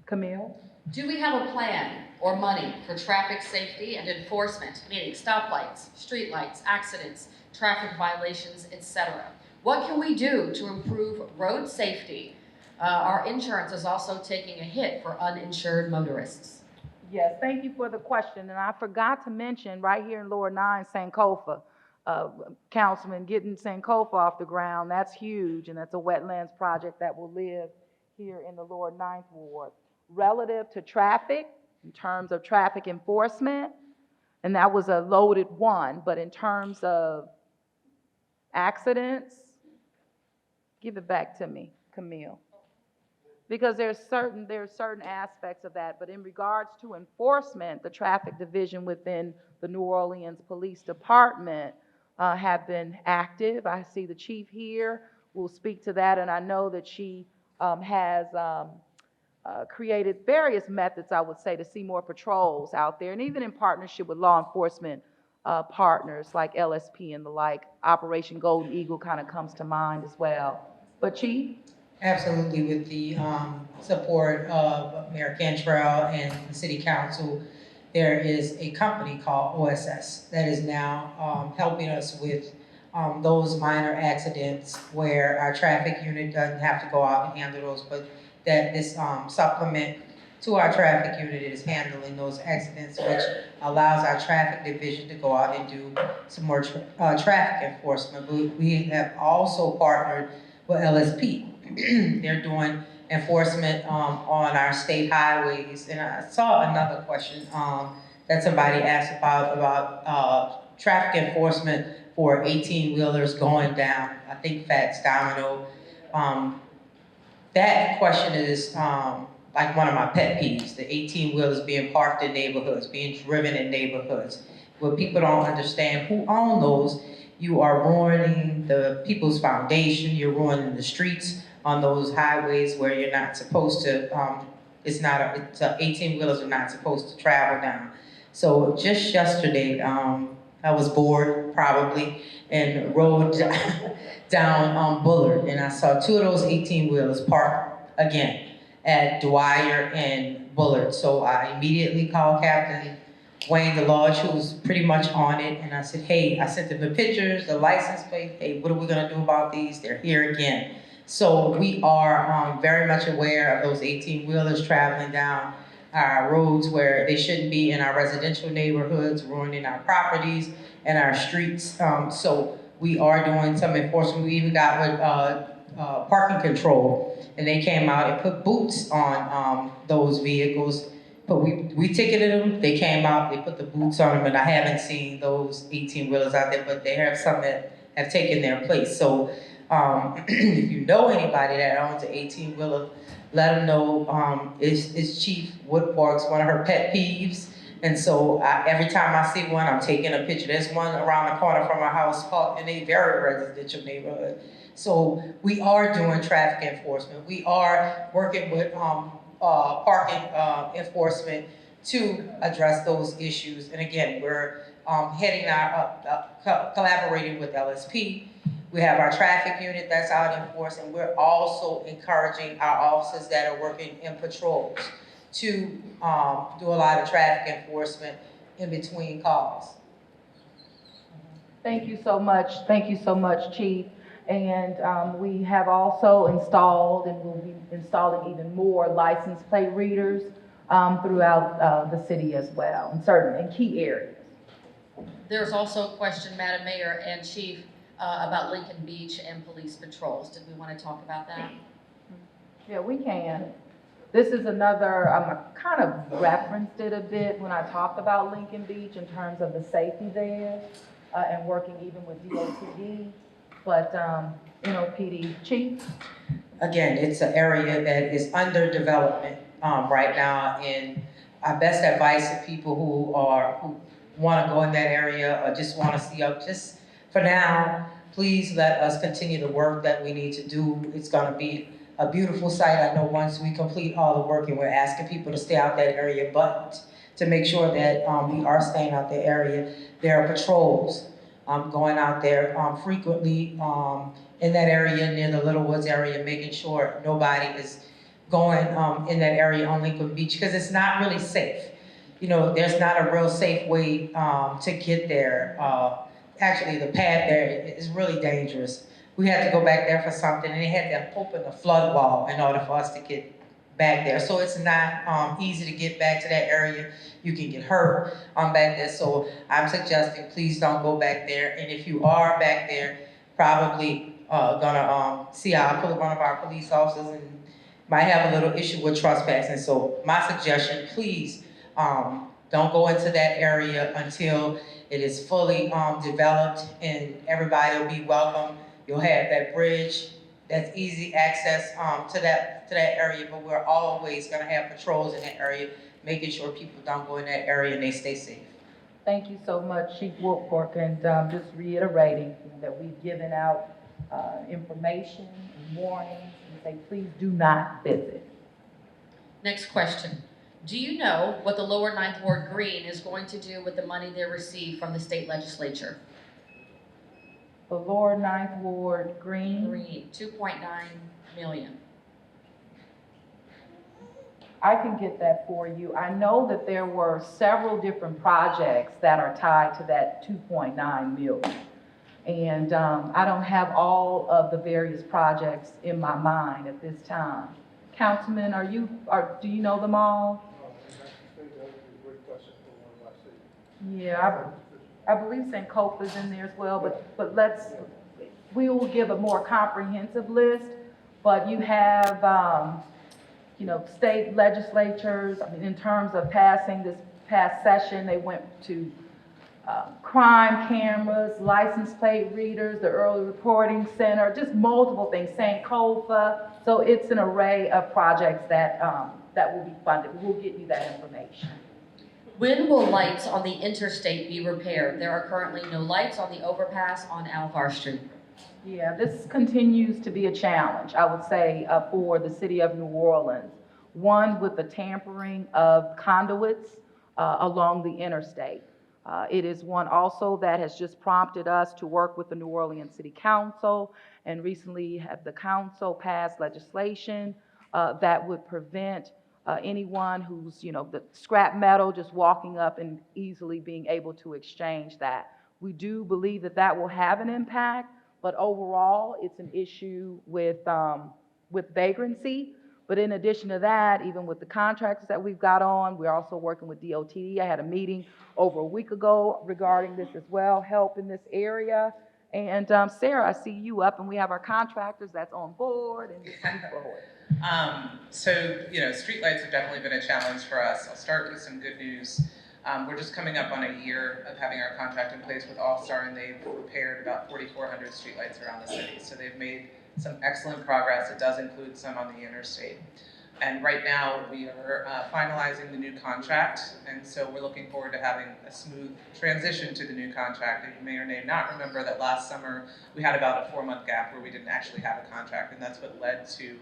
Camille? Do we have a plan or money for traffic safety and enforcement, meaning stoplights, streetlights, accidents, traffic violations, etc.? What can we do to improve road safety? Our insurance is also taking a hit for uninsured motorists. Yes, thank you for the question. And I forgot to mention right here in Lower 9, Sankofa, Councilman, getting Sankofa off the ground, that's huge, and that's a wetlands project that will live here in the Lower 9th Ward. Relative to traffic, in terms of traffic enforcement, and that was a loaded one, but in terms of accidents, give it back to me, Camille. Because there's certain aspects of that, but in regards to enforcement, the traffic division within the New Orleans Police Department have been active. I see the chief here will speak to that, and I know that she has created various methods, I would say, to see more patrols out there, and even in partnership with law enforcement partners like LSP and the like. Operation Golden Eagle kind of comes to mind as well. But Chief? Absolutely, with the support of Mayor Cantrell and the City Council, there is a company called OSS that is now helping us with those minor accidents where our traffic unit doesn't have to go out and handle those, but that this supplement to our traffic unit is handling those accidents, which allows our traffic division to go out and do some more traffic enforcement. But we have also partnered with LSP. They're doing enforcement on our state highways. And I saw another question that somebody asked about traffic enforcement for 18-wheelers going down, I think Fats Domino. That question is like one of my pet peeves, the 18-wheelers being parked in neighborhoods, being driven in neighborhoods, where people don't understand who own those. You are ruining the people's foundation, you're ruining the streets on those highways where you're not supposed to, 18-wheelers are not supposed to travel down. So just yesterday, I was bored probably and rode down Bullard, and I saw two of those 18-wheelers parked again at Dwyer and Bullard. So I immediately called Captain Wayne DeLodge, who was pretty much on it, and I said, hey, I sent them the pictures, the license plate, hey, what are we gonna do about these? They're here again. So we are very much aware of those 18-wheelers traveling down our roads where they shouldn't be, in our residential neighborhoods, ruining our properties and our streets. So we are doing some enforcement. We even got with parking control, and they came out and put boots on those vehicles. But we ticketed them, they came out, they put the boots on them, and I haven't seen those 18-wheelers out there, but they have some that have taken their place. So if you know anybody that owns an 18-wheeler, let them know. It's Chief Woodpark's one of her pet peeves. And so every time I see one, I'm taking a picture. There's one around the corner from our house parked in a very residential neighborhood. So we are doing traffic enforcement. We are working with parking enforcement to address those issues. And again, we're collaborating with LSP. We have our traffic unit that's out enforcing. We're also encouraging our officers that are working in patrols to do a lot of traffic enforcement in between calls. Thank you so much. Thank you so much, Chief. And we have also installed and will be installing even more license plate readers throughout the city as well, in key areas. There's also a question, Madam Mayor and Chief, about Lincoln Beach and police patrols. Did we want to talk about that? Yeah, we can. This is another, I kind of referenced it a bit when I talked about Lincoln Beach in terms of the safety there and working even with DOTD. But, PD Chief? Again, it's an area that is under development right now, and our best advice to people who want to go in that area or just want to see up, just for now, please let us continue the work that we need to do. It's going to be a beautiful site. I know once we complete all the work, and we're asking people to stay out that area, but to make sure that we are staying out the area, there are patrols going out there frequently in that area, near the Little Woods area, making sure nobody is going in that area on Lincoln Beach, because it's not really safe. You know, there's not a real safe way to get there. Actually, the path there is really dangerous. We had to go back there for something, and they had to open the flood wall in order for us to get back there. So it's not easy to get back to that area. You can get hurt back there. So I'm suggesting please don't go back there. And if you are back there, probably gonna see one of our police officers and might have a little issue with trespassing. So my suggestion, please don't go into that area until it is fully developed and everybody will be welcome. You'll have that bridge, that's easy access to that area, but we're always gonna have patrols in that area, making sure people don't go in that area and they stay safe. Thank you so much, Chief Woodfork, and just reiterating that we've given out information and warnings and say, please do not visit. Next question. Do you know what the Lower Ninth Ward Green is going to do with the money they receive from the state legislature? The Lower Ninth Ward Green? Green, 2.9 million. I can get that for you. I know that there were several different projects that are tied to that 2.9 million. And I don't have all of the various projects in my mind at this time. Councilman, do you know them all? Yeah, I believe St. Cope is in there as well, but we will give a more comprehensive list. But you have, state legislatures. I mean, in terms of passing this past session, they went to crime cameras, license plate readers, the early reporting center, just multiple things, St. Cofa. So it's an array of projects that will be funded. We'll get you that information. When will lights on the interstate be repaired? There are currently no lights on the overpass on Alvar Street. Yeah, this continues to be a challenge, I would say, for the city of New Orleans. One, with the tampering of conduits along the interstate. It is one also that has just prompted us to work with the New Orleans City Council, and recently have the council passed legislation that would prevent anyone who's, the scrap metal just walking up and easily being able to exchange that. We do believe that that will have an impact, but overall, it's an issue with vagrancy. But in addition to that, even with the contractors that we've got on, we're also working with DOTD. I had a meeting over a week ago regarding this as well, help in this area. And Sarah, I see you up, and we have our contractors that's on board and just move forward. Streetlights have definitely been a challenge for us. I'll start with some good news. We're just coming up on a year of having our contract in place with All-Star, and they've repaired about 4,400 streetlights around the city. So they've made some excellent progress. It does include some on the interstate. And right now we are finalizing the new contract, and so we're looking forward to having a smooth transition to the new contract. And you may or may not remember that last summer we had about a 4-month gap where we didn't actually have a contract, and that's what led to,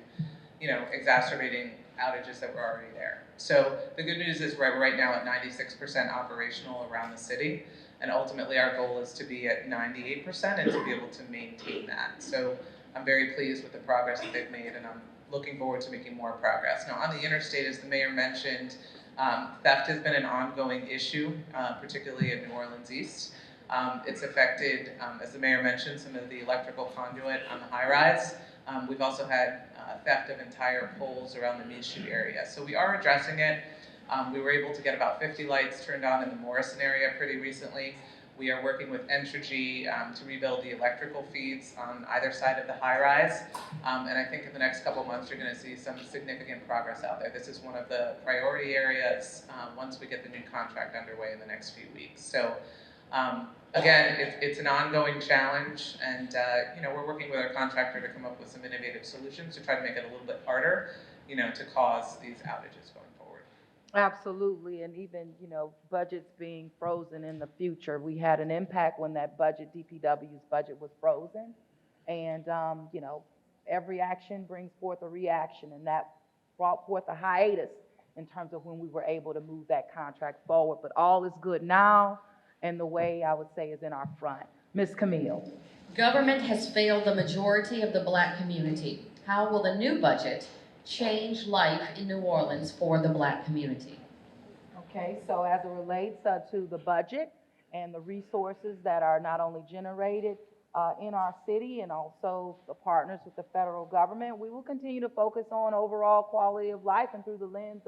exacerbating outages that were already there. So the good news is we're right now at 96% operational around the city, and ultimately our goal is to be at 98% and to be able to maintain that. So I'm very pleased with the progress that they've made, and I'm looking forward to making more progress. Now, on the interstate, as the mayor mentioned, theft has been an ongoing issue, particularly in New Orleans East. It's affected, as the mayor mentioned, some of the electrical conduit on the high rise. We've also had theft of entire poles around the Mead Street area. So we are addressing it. We were able to get about 50 lights turned on in the Morrison area pretty recently. We are working with Entergy to rebuild the electrical feeds on either side of the high rise. And I think in the next couple months, you're gonna see some significant progress out there. This is one of the priority areas once we get the new contract underway in the next few weeks. So again, it's an ongoing challenge, and you know, we're working with our contractor to come up with some innovative solutions to try to make it a little bit harder, you know, to cause these outages going forward. Absolutely, and even, you know, budgets being frozen in the future. We had an impact when that budget, DPW's budget was frozen. And, you know, every action brings forth a reaction, and that brought forth a hiatus in terms of when we were able to move that contract forward. But all is good now, and the way I would say is in our front. Ms. Camille. Government has failed the majority of the Black community. How will the new budget change life in New Orleans for the Black community? Okay, so as it relates to the budget and the resources that are not only generated in our city and also the partners with the federal government, we will continue to focus on overall quality of life and through the lens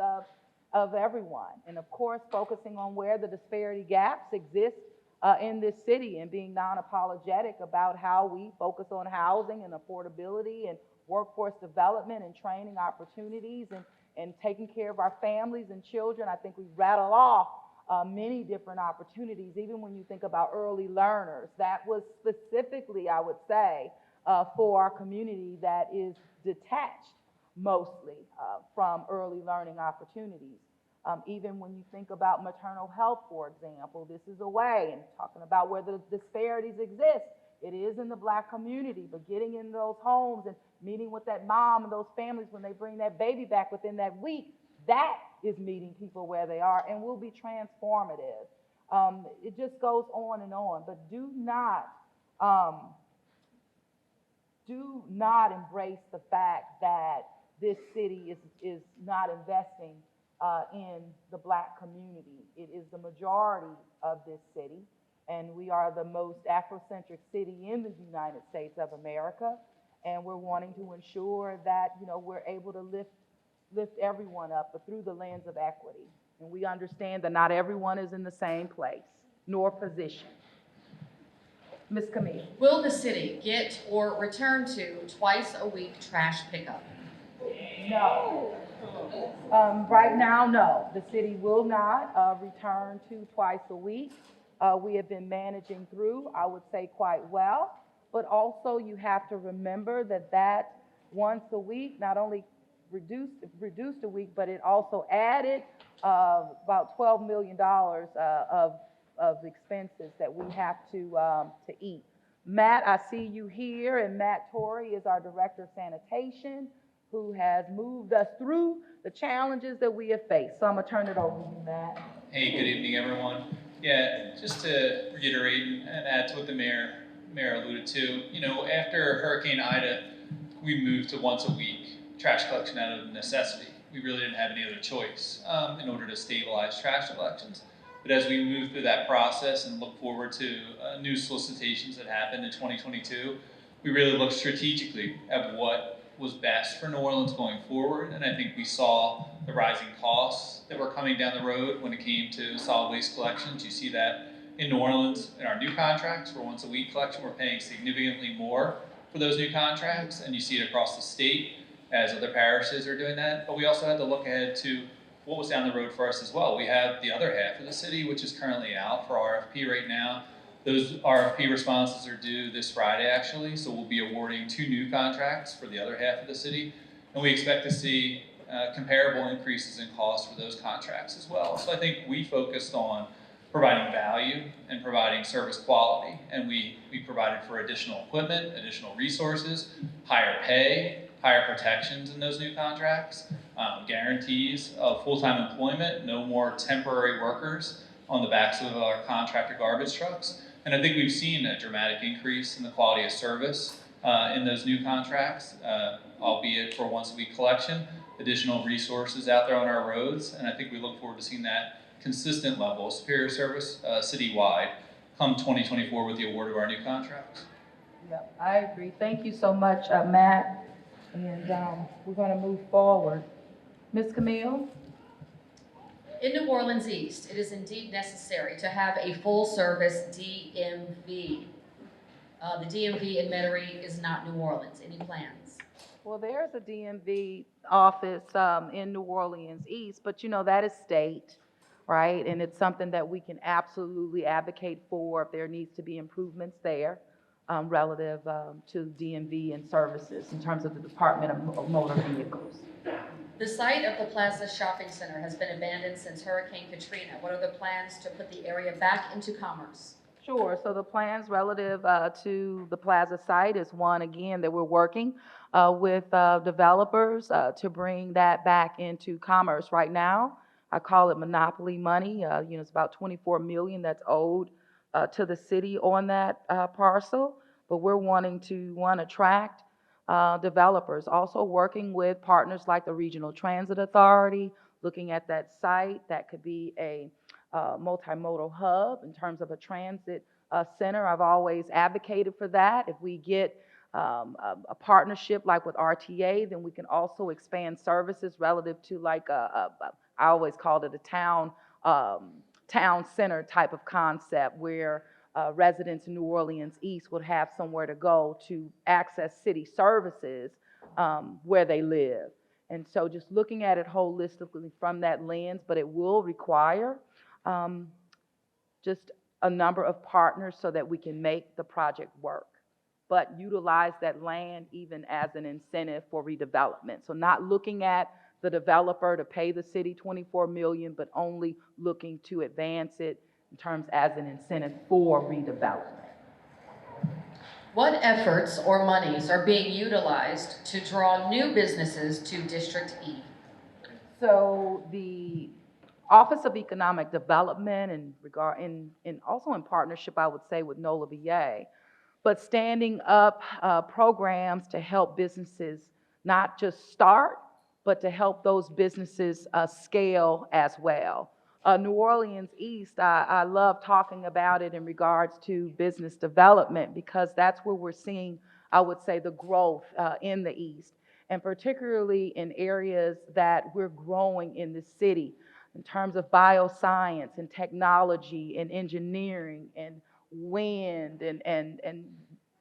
of everyone. And of course, focusing on where the disparity gaps exist in this city and being non-apologetic about how we focus on housing and affordability and workforce development and training opportunities and taking care of our families and children. I think we rattle off many different opportunities, even when you think about early learners. That was specifically, I would say, for our community that is detached mostly from early learning opportunities. Even when you think about maternal health, for example, this is a way, and talking about where the disparities exist, it is in the Black community, but getting in those homes and meeting with that mom and those families when they bring that baby back within that week, that is meeting people where they are and will be transformative. It just goes on, but do not embrace the fact that this city is not investing in the Black community. It is the majority of this city, and we are the most Afrocentric city in the United States of America, and we're wanting to ensure that, you know, we're able to lift everyone up, but through the lens of equity. And we understand that not everyone is in the same place nor position. Ms. Camille. Will the city get or return to twice a week trash pickup? No. Right now, no. The city will not return to twice a week. We have been managing through, I would say, quite well. But also you have to remember that once a week not only reduced a week, but it also added about $12 million of expenses that we have to eat. Matt, I see you here, and Matt Torrey is our Director of Sanitation, who has moved us through the challenges that we have faced. So I'm gonna turn it over to you, Matt. Hey, good evening, everyone. Yeah, just to reiterate and add to what the mayor alluded to, you know, after Hurricane Ida, we moved to once a week trash collection out of necessity. We really didn't have any other choice in order to stabilize trash collections. But as we move through that process and look forward to new solicitations that happened in 2022, we really looked strategically at what was best for New Orleans going forward. And I think we saw the rising costs that were coming down the road when it came to solid waste collections. You see that in New Orleans in our new contracts for once a week collection, we're paying significantly more for those new contracts, and you see it across the state as other parishes are doing that. But we also had to look ahead to what was down the road for us as well. We have the other half of the city, which is currently out for RFP right now. Those RFP responses are due this Friday, actually, so we'll be awarding 2 new contracts for the other half of the city, and we expect to see comparable increases in costs for those contracts as well. So I think we focused on providing value and providing service quality, and we provided for additional equipment, additional resources, higher pay, higher protections in those new contracts, guarantees of full-time employment, no more temporary workers on the backs of our contractor garbage trucks. And I think we've seen a dramatic increase in the quality of service in those new contracts, albeit for once a week collection, additional resources out there on our roads. And I think we look forward to seeing that consistent level of superior service citywide. come 2024 with the award of our new contracts. Yep, I agree. Thank you so much, Matt. And we're going to move forward. Ms. Camille? In New Orleans East, it is indeed necessary to have a full-service DMV. The DMV in Metairie is not New Orleans. Any plans? Well, there's a DMV office in New Orleans East, but that is state, right? And it's something that we can absolutely advocate for if there needs to be improvements there relative to DMV and services in terms of the Department of Motor Vehicles. The site of the Plaza Shopping Center has been abandoned since Hurricane Katrina. What are the plans to put the area back into commerce? Sure. So the plans relative to the Plaza site is one, again, that we're working with developers to bring that back into commerce. Right now, I call it monopoly money. It's about $24 million that's owed to the city on that parcel. But we're wanting to, attract developers, also working with partners like the Regional Transit Authority, looking at that site. That could be a multimodal hub in terms of a transit center. I've always advocated for that. If we get a partnership like with RTA, then we can also expand services relative to like I always called it a town center type of concept where residents in New Orleans East would have somewhere to go to access city services where they live. And so just looking at it holistically from that lens, but it will require just a number of partners so that we can make the project work, but utilize that land even as an incentive for redevelopment. So not looking at the developer to pay the city $24 million, but only looking to advance it in terms as an incentive for redevelopment. What efforts or monies are being utilized to draw new businesses to District E? So the Office of Economic Development and also in partnership, I would say, with NOLA VA, but standing up programs to help businesses not just start, but to help those businesses scale as well. New Orleans East, I love talking about it in regards to business development because that's where we're seeing, I would say, the growth in the East, and particularly in areas that we're growing in the city in terms of bioscience and technology and engineering and wind, and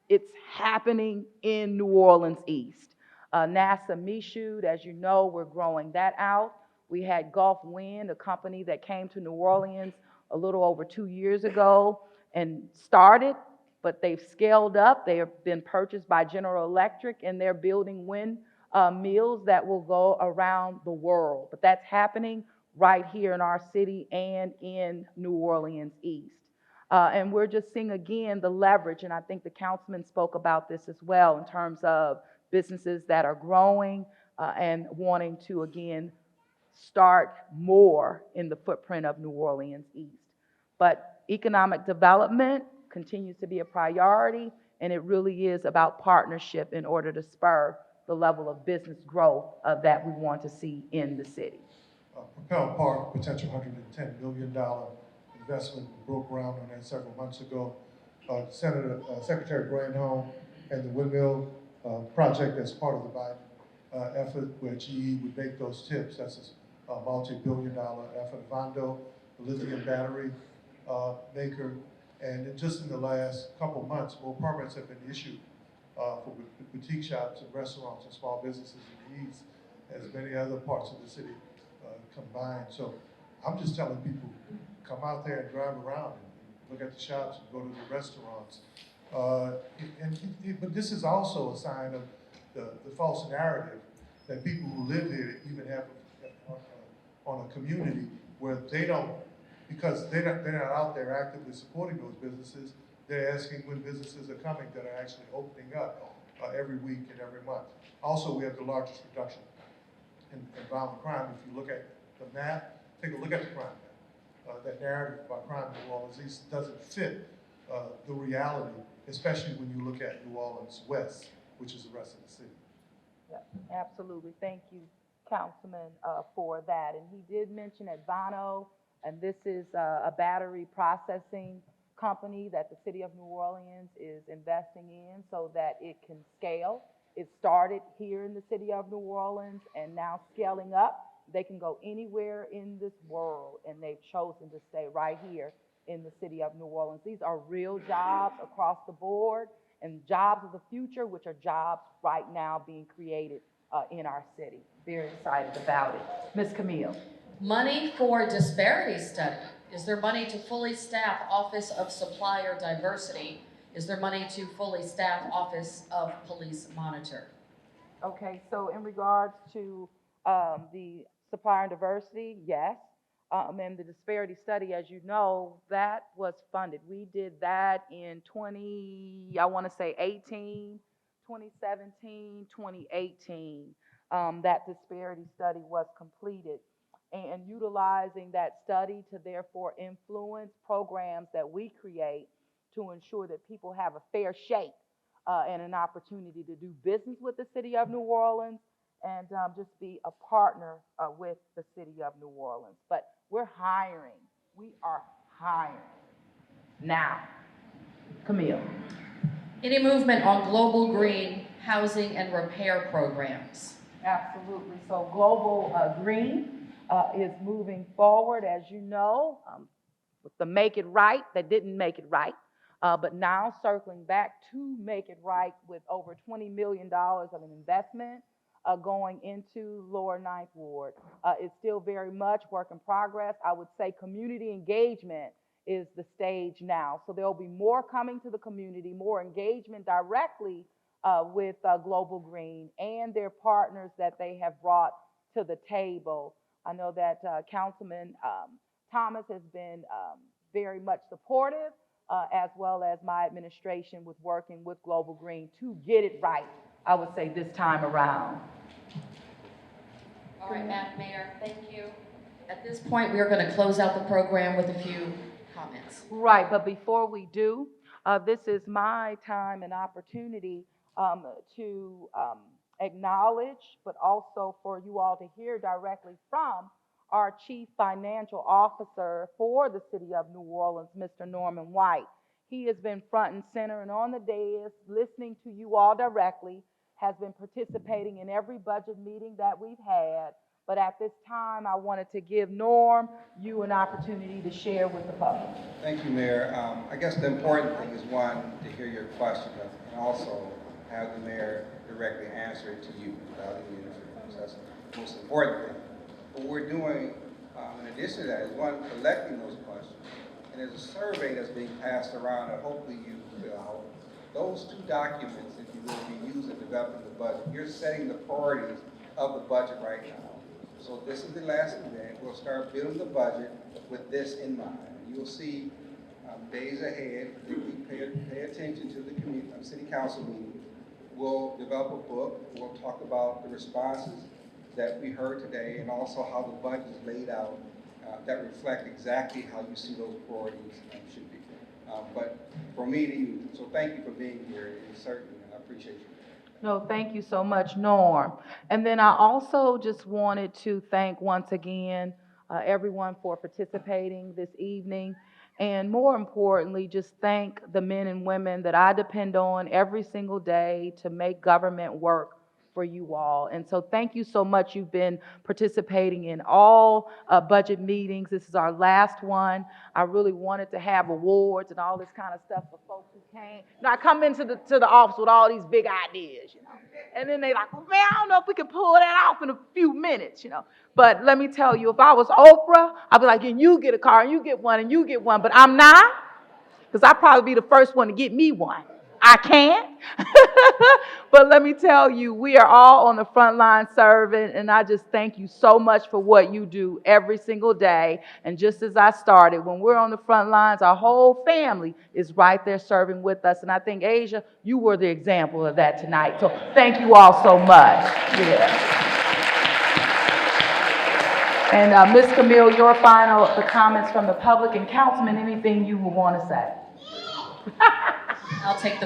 it's happening in New Orleans East. NASA Michoud, as you know, we're growing that out. We had Gulf Wind, a company that came to New Orleans a little over 2 years ago and started, but they've scaled up. They have been purchased by General Electric, and they're building wind mills that will go around the world. But that's happening right here in our city and in New Orleans East. And we're just seeing, again, the leverage, and I think the councilman spoke about this as well in terms of businesses that are growing and wanting to, again, start more in the footprint of New Orleans East. But economic development continues to be a priority, and it really is about partnership in order to spur the level of business growth that we want to see in the city. Propel Park, potential $110 million investment, broke ground on that several months ago. Secretary Granholm and the windmill project as part of the Biden effort where GE would make those tips. That's a multi-billion-dollar effort. Vondo, the lithium battery maker, and just in the last couple months, more permits have been issued for boutique shops and restaurants and small businesses in the East, as many other parts of the city combined. So I'm just telling people, come out there and drive around and look at the shops and go to the restaurants. But this is also a sign of the false narrative that people who live here even have on a community where they don't, because they're not out there actively supporting those businesses. They're asking when businesses are coming that are actually opening up every week and every month. Also, we have the largest reduction in violent crime. If you look at the map, take a look at the crime map. That narrative about crime in New Orleans East doesn't fit the reality, especially when you look at New Orleans West, which is the rest of the city. Yeah, absolutely. Thank you, Councilman, for that. And he did mention Advano, and this is a battery processing company that the city of New Orleans is investing in so that it can scale. It started here in the city of New Orleans and now scaling up. They can go anywhere in this world, and they've chosen to stay right here in the city of New Orleans. These are real jobs across the board and jobs of the future, which are jobs right now being created in our city. Very excited about it. Ms. Camille. Money for disparity study. Is there money to fully staff Office of Supplier Diversity? Is there money to fully staff Office of Police Monitor? Okay, so in regards to the supplier and diversity, yes. And the disparity study, as you know, that was funded. We did that in 2018, 2017, 2018. That disparity study was completed. And utilizing that study to therefore influence programs that we create to ensure that people have a fair shake and an opportunity to do business with the city of New Orleans and just be a partner with the city of New Orleans. But we're hiring. We are hiring now. Camille. Any movement on global green housing and repair programs? Absolutely. So Global Green is moving forward, as you know, with the Make It Right that didn't make it right. But now circling back to make it right with over $20 million of an investment going into Lower Ninth Ward. It's still very much work in progress. I would say community engagement is the stage now. So there'll be more coming to the community, more engagement directly with Global Green and their partners that they have brought to the table. I know that Councilman Thomas has been very much supportive, as well as my administration with working with Global Green to get it right, I would say, this time around. All right, Madam Mayor, thank you. At this point, we are going to close out the program with a few comments. Right, but before we do, this is my time and opportunity to acknowledge, but also for you all to hear directly from our Chief Financial Officer for the City of New Orleans, Mr. Norman White. He has been front and center and on the dais, listening to you all directly, has been participating in every budget meeting that we've had. But at this time, I wanted to give Norm, you an opportunity to share with the public. Thank you, Mayor. I guess the important thing is, one, to hear your question, and also have the mayor directly answer it to you without any interference. That's the most important thing. What we're doing, in addition to that, is one, collecting those questions. And there's a survey that's being passed around that hopefully you fill out. Those two documents, if you will, be used in developing the budget. You're setting the priorities of the budget right now. So this is the last event. We'll start building the budget with this in mind. You'll see days ahead, particularly pay attention to the city council meeting. We'll develop a book. We'll talk about the responses that we heard today and also how the budget is laid out that reflect exactly how you see those priorities should be. But for me to you, so thank you for being here, and certainly I appreciate you. No, thank you so much, Norm. And then I also just wanted to thank once again everyone for participating this evening. And more importantly, just thank the men and women that I depend on every single day to make government work for you all. And so thank you so much. You've been participating in all budget meetings. This is our last one. I really wanted to have awards and all this kind of stuff for folks who came. Now I come into the office with all these big ideas, you know. And then they like, well, man, I don't know if we can pull that off in a few minutes, you know. But let me tell you, if I was Oprah, I'd be like, and you get a car, and you get one, and you get one. But I'm not, because I'd probably be the first one to get me one. I can't. But let me tell you, we are all on the front line serving, and I just thank you so much for what you do every single day. And just as I started, when we're on the front lines, our whole family is right there serving with us. And I think, Asia, you were the example of that tonight. So thank you all so much. Yeah. And Ms. Camille, your final comments from the public, and Councilman, anything you would want to say? I'll take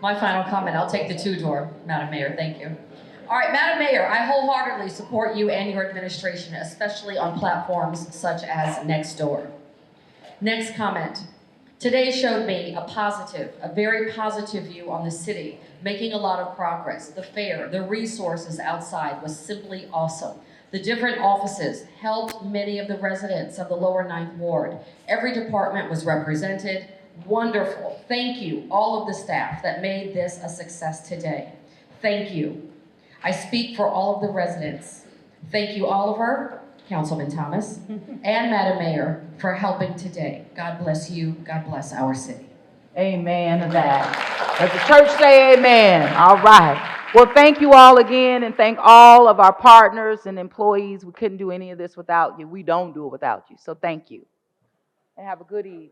my final comment. I'll take the two-door, Madam Mayor. Thank you. All right, Madam Mayor, I wholeheartedly support you and your administration, especially on platforms such as Nextdoor. Next comment. Today showed me a very positive view on the city, making a lot of progress. The fair, the resources outside was simply awesome. The different offices helped many of the residents of the lower 9th Ward. Every department was represented. Wonderful. Thank you, all of the staff that made this a success today. Thank you. I speak for all of the residents. Thank you, Oliver, Councilman Thomas, and Madam Mayor for helping today. God bless you. God bless our city. Amen to that. Let the church say amen. All right. Well, thank you all again, and thank all of our partners and employees. We couldn't do any of this without you. We don't do it without you. So thank you. And have a good evening.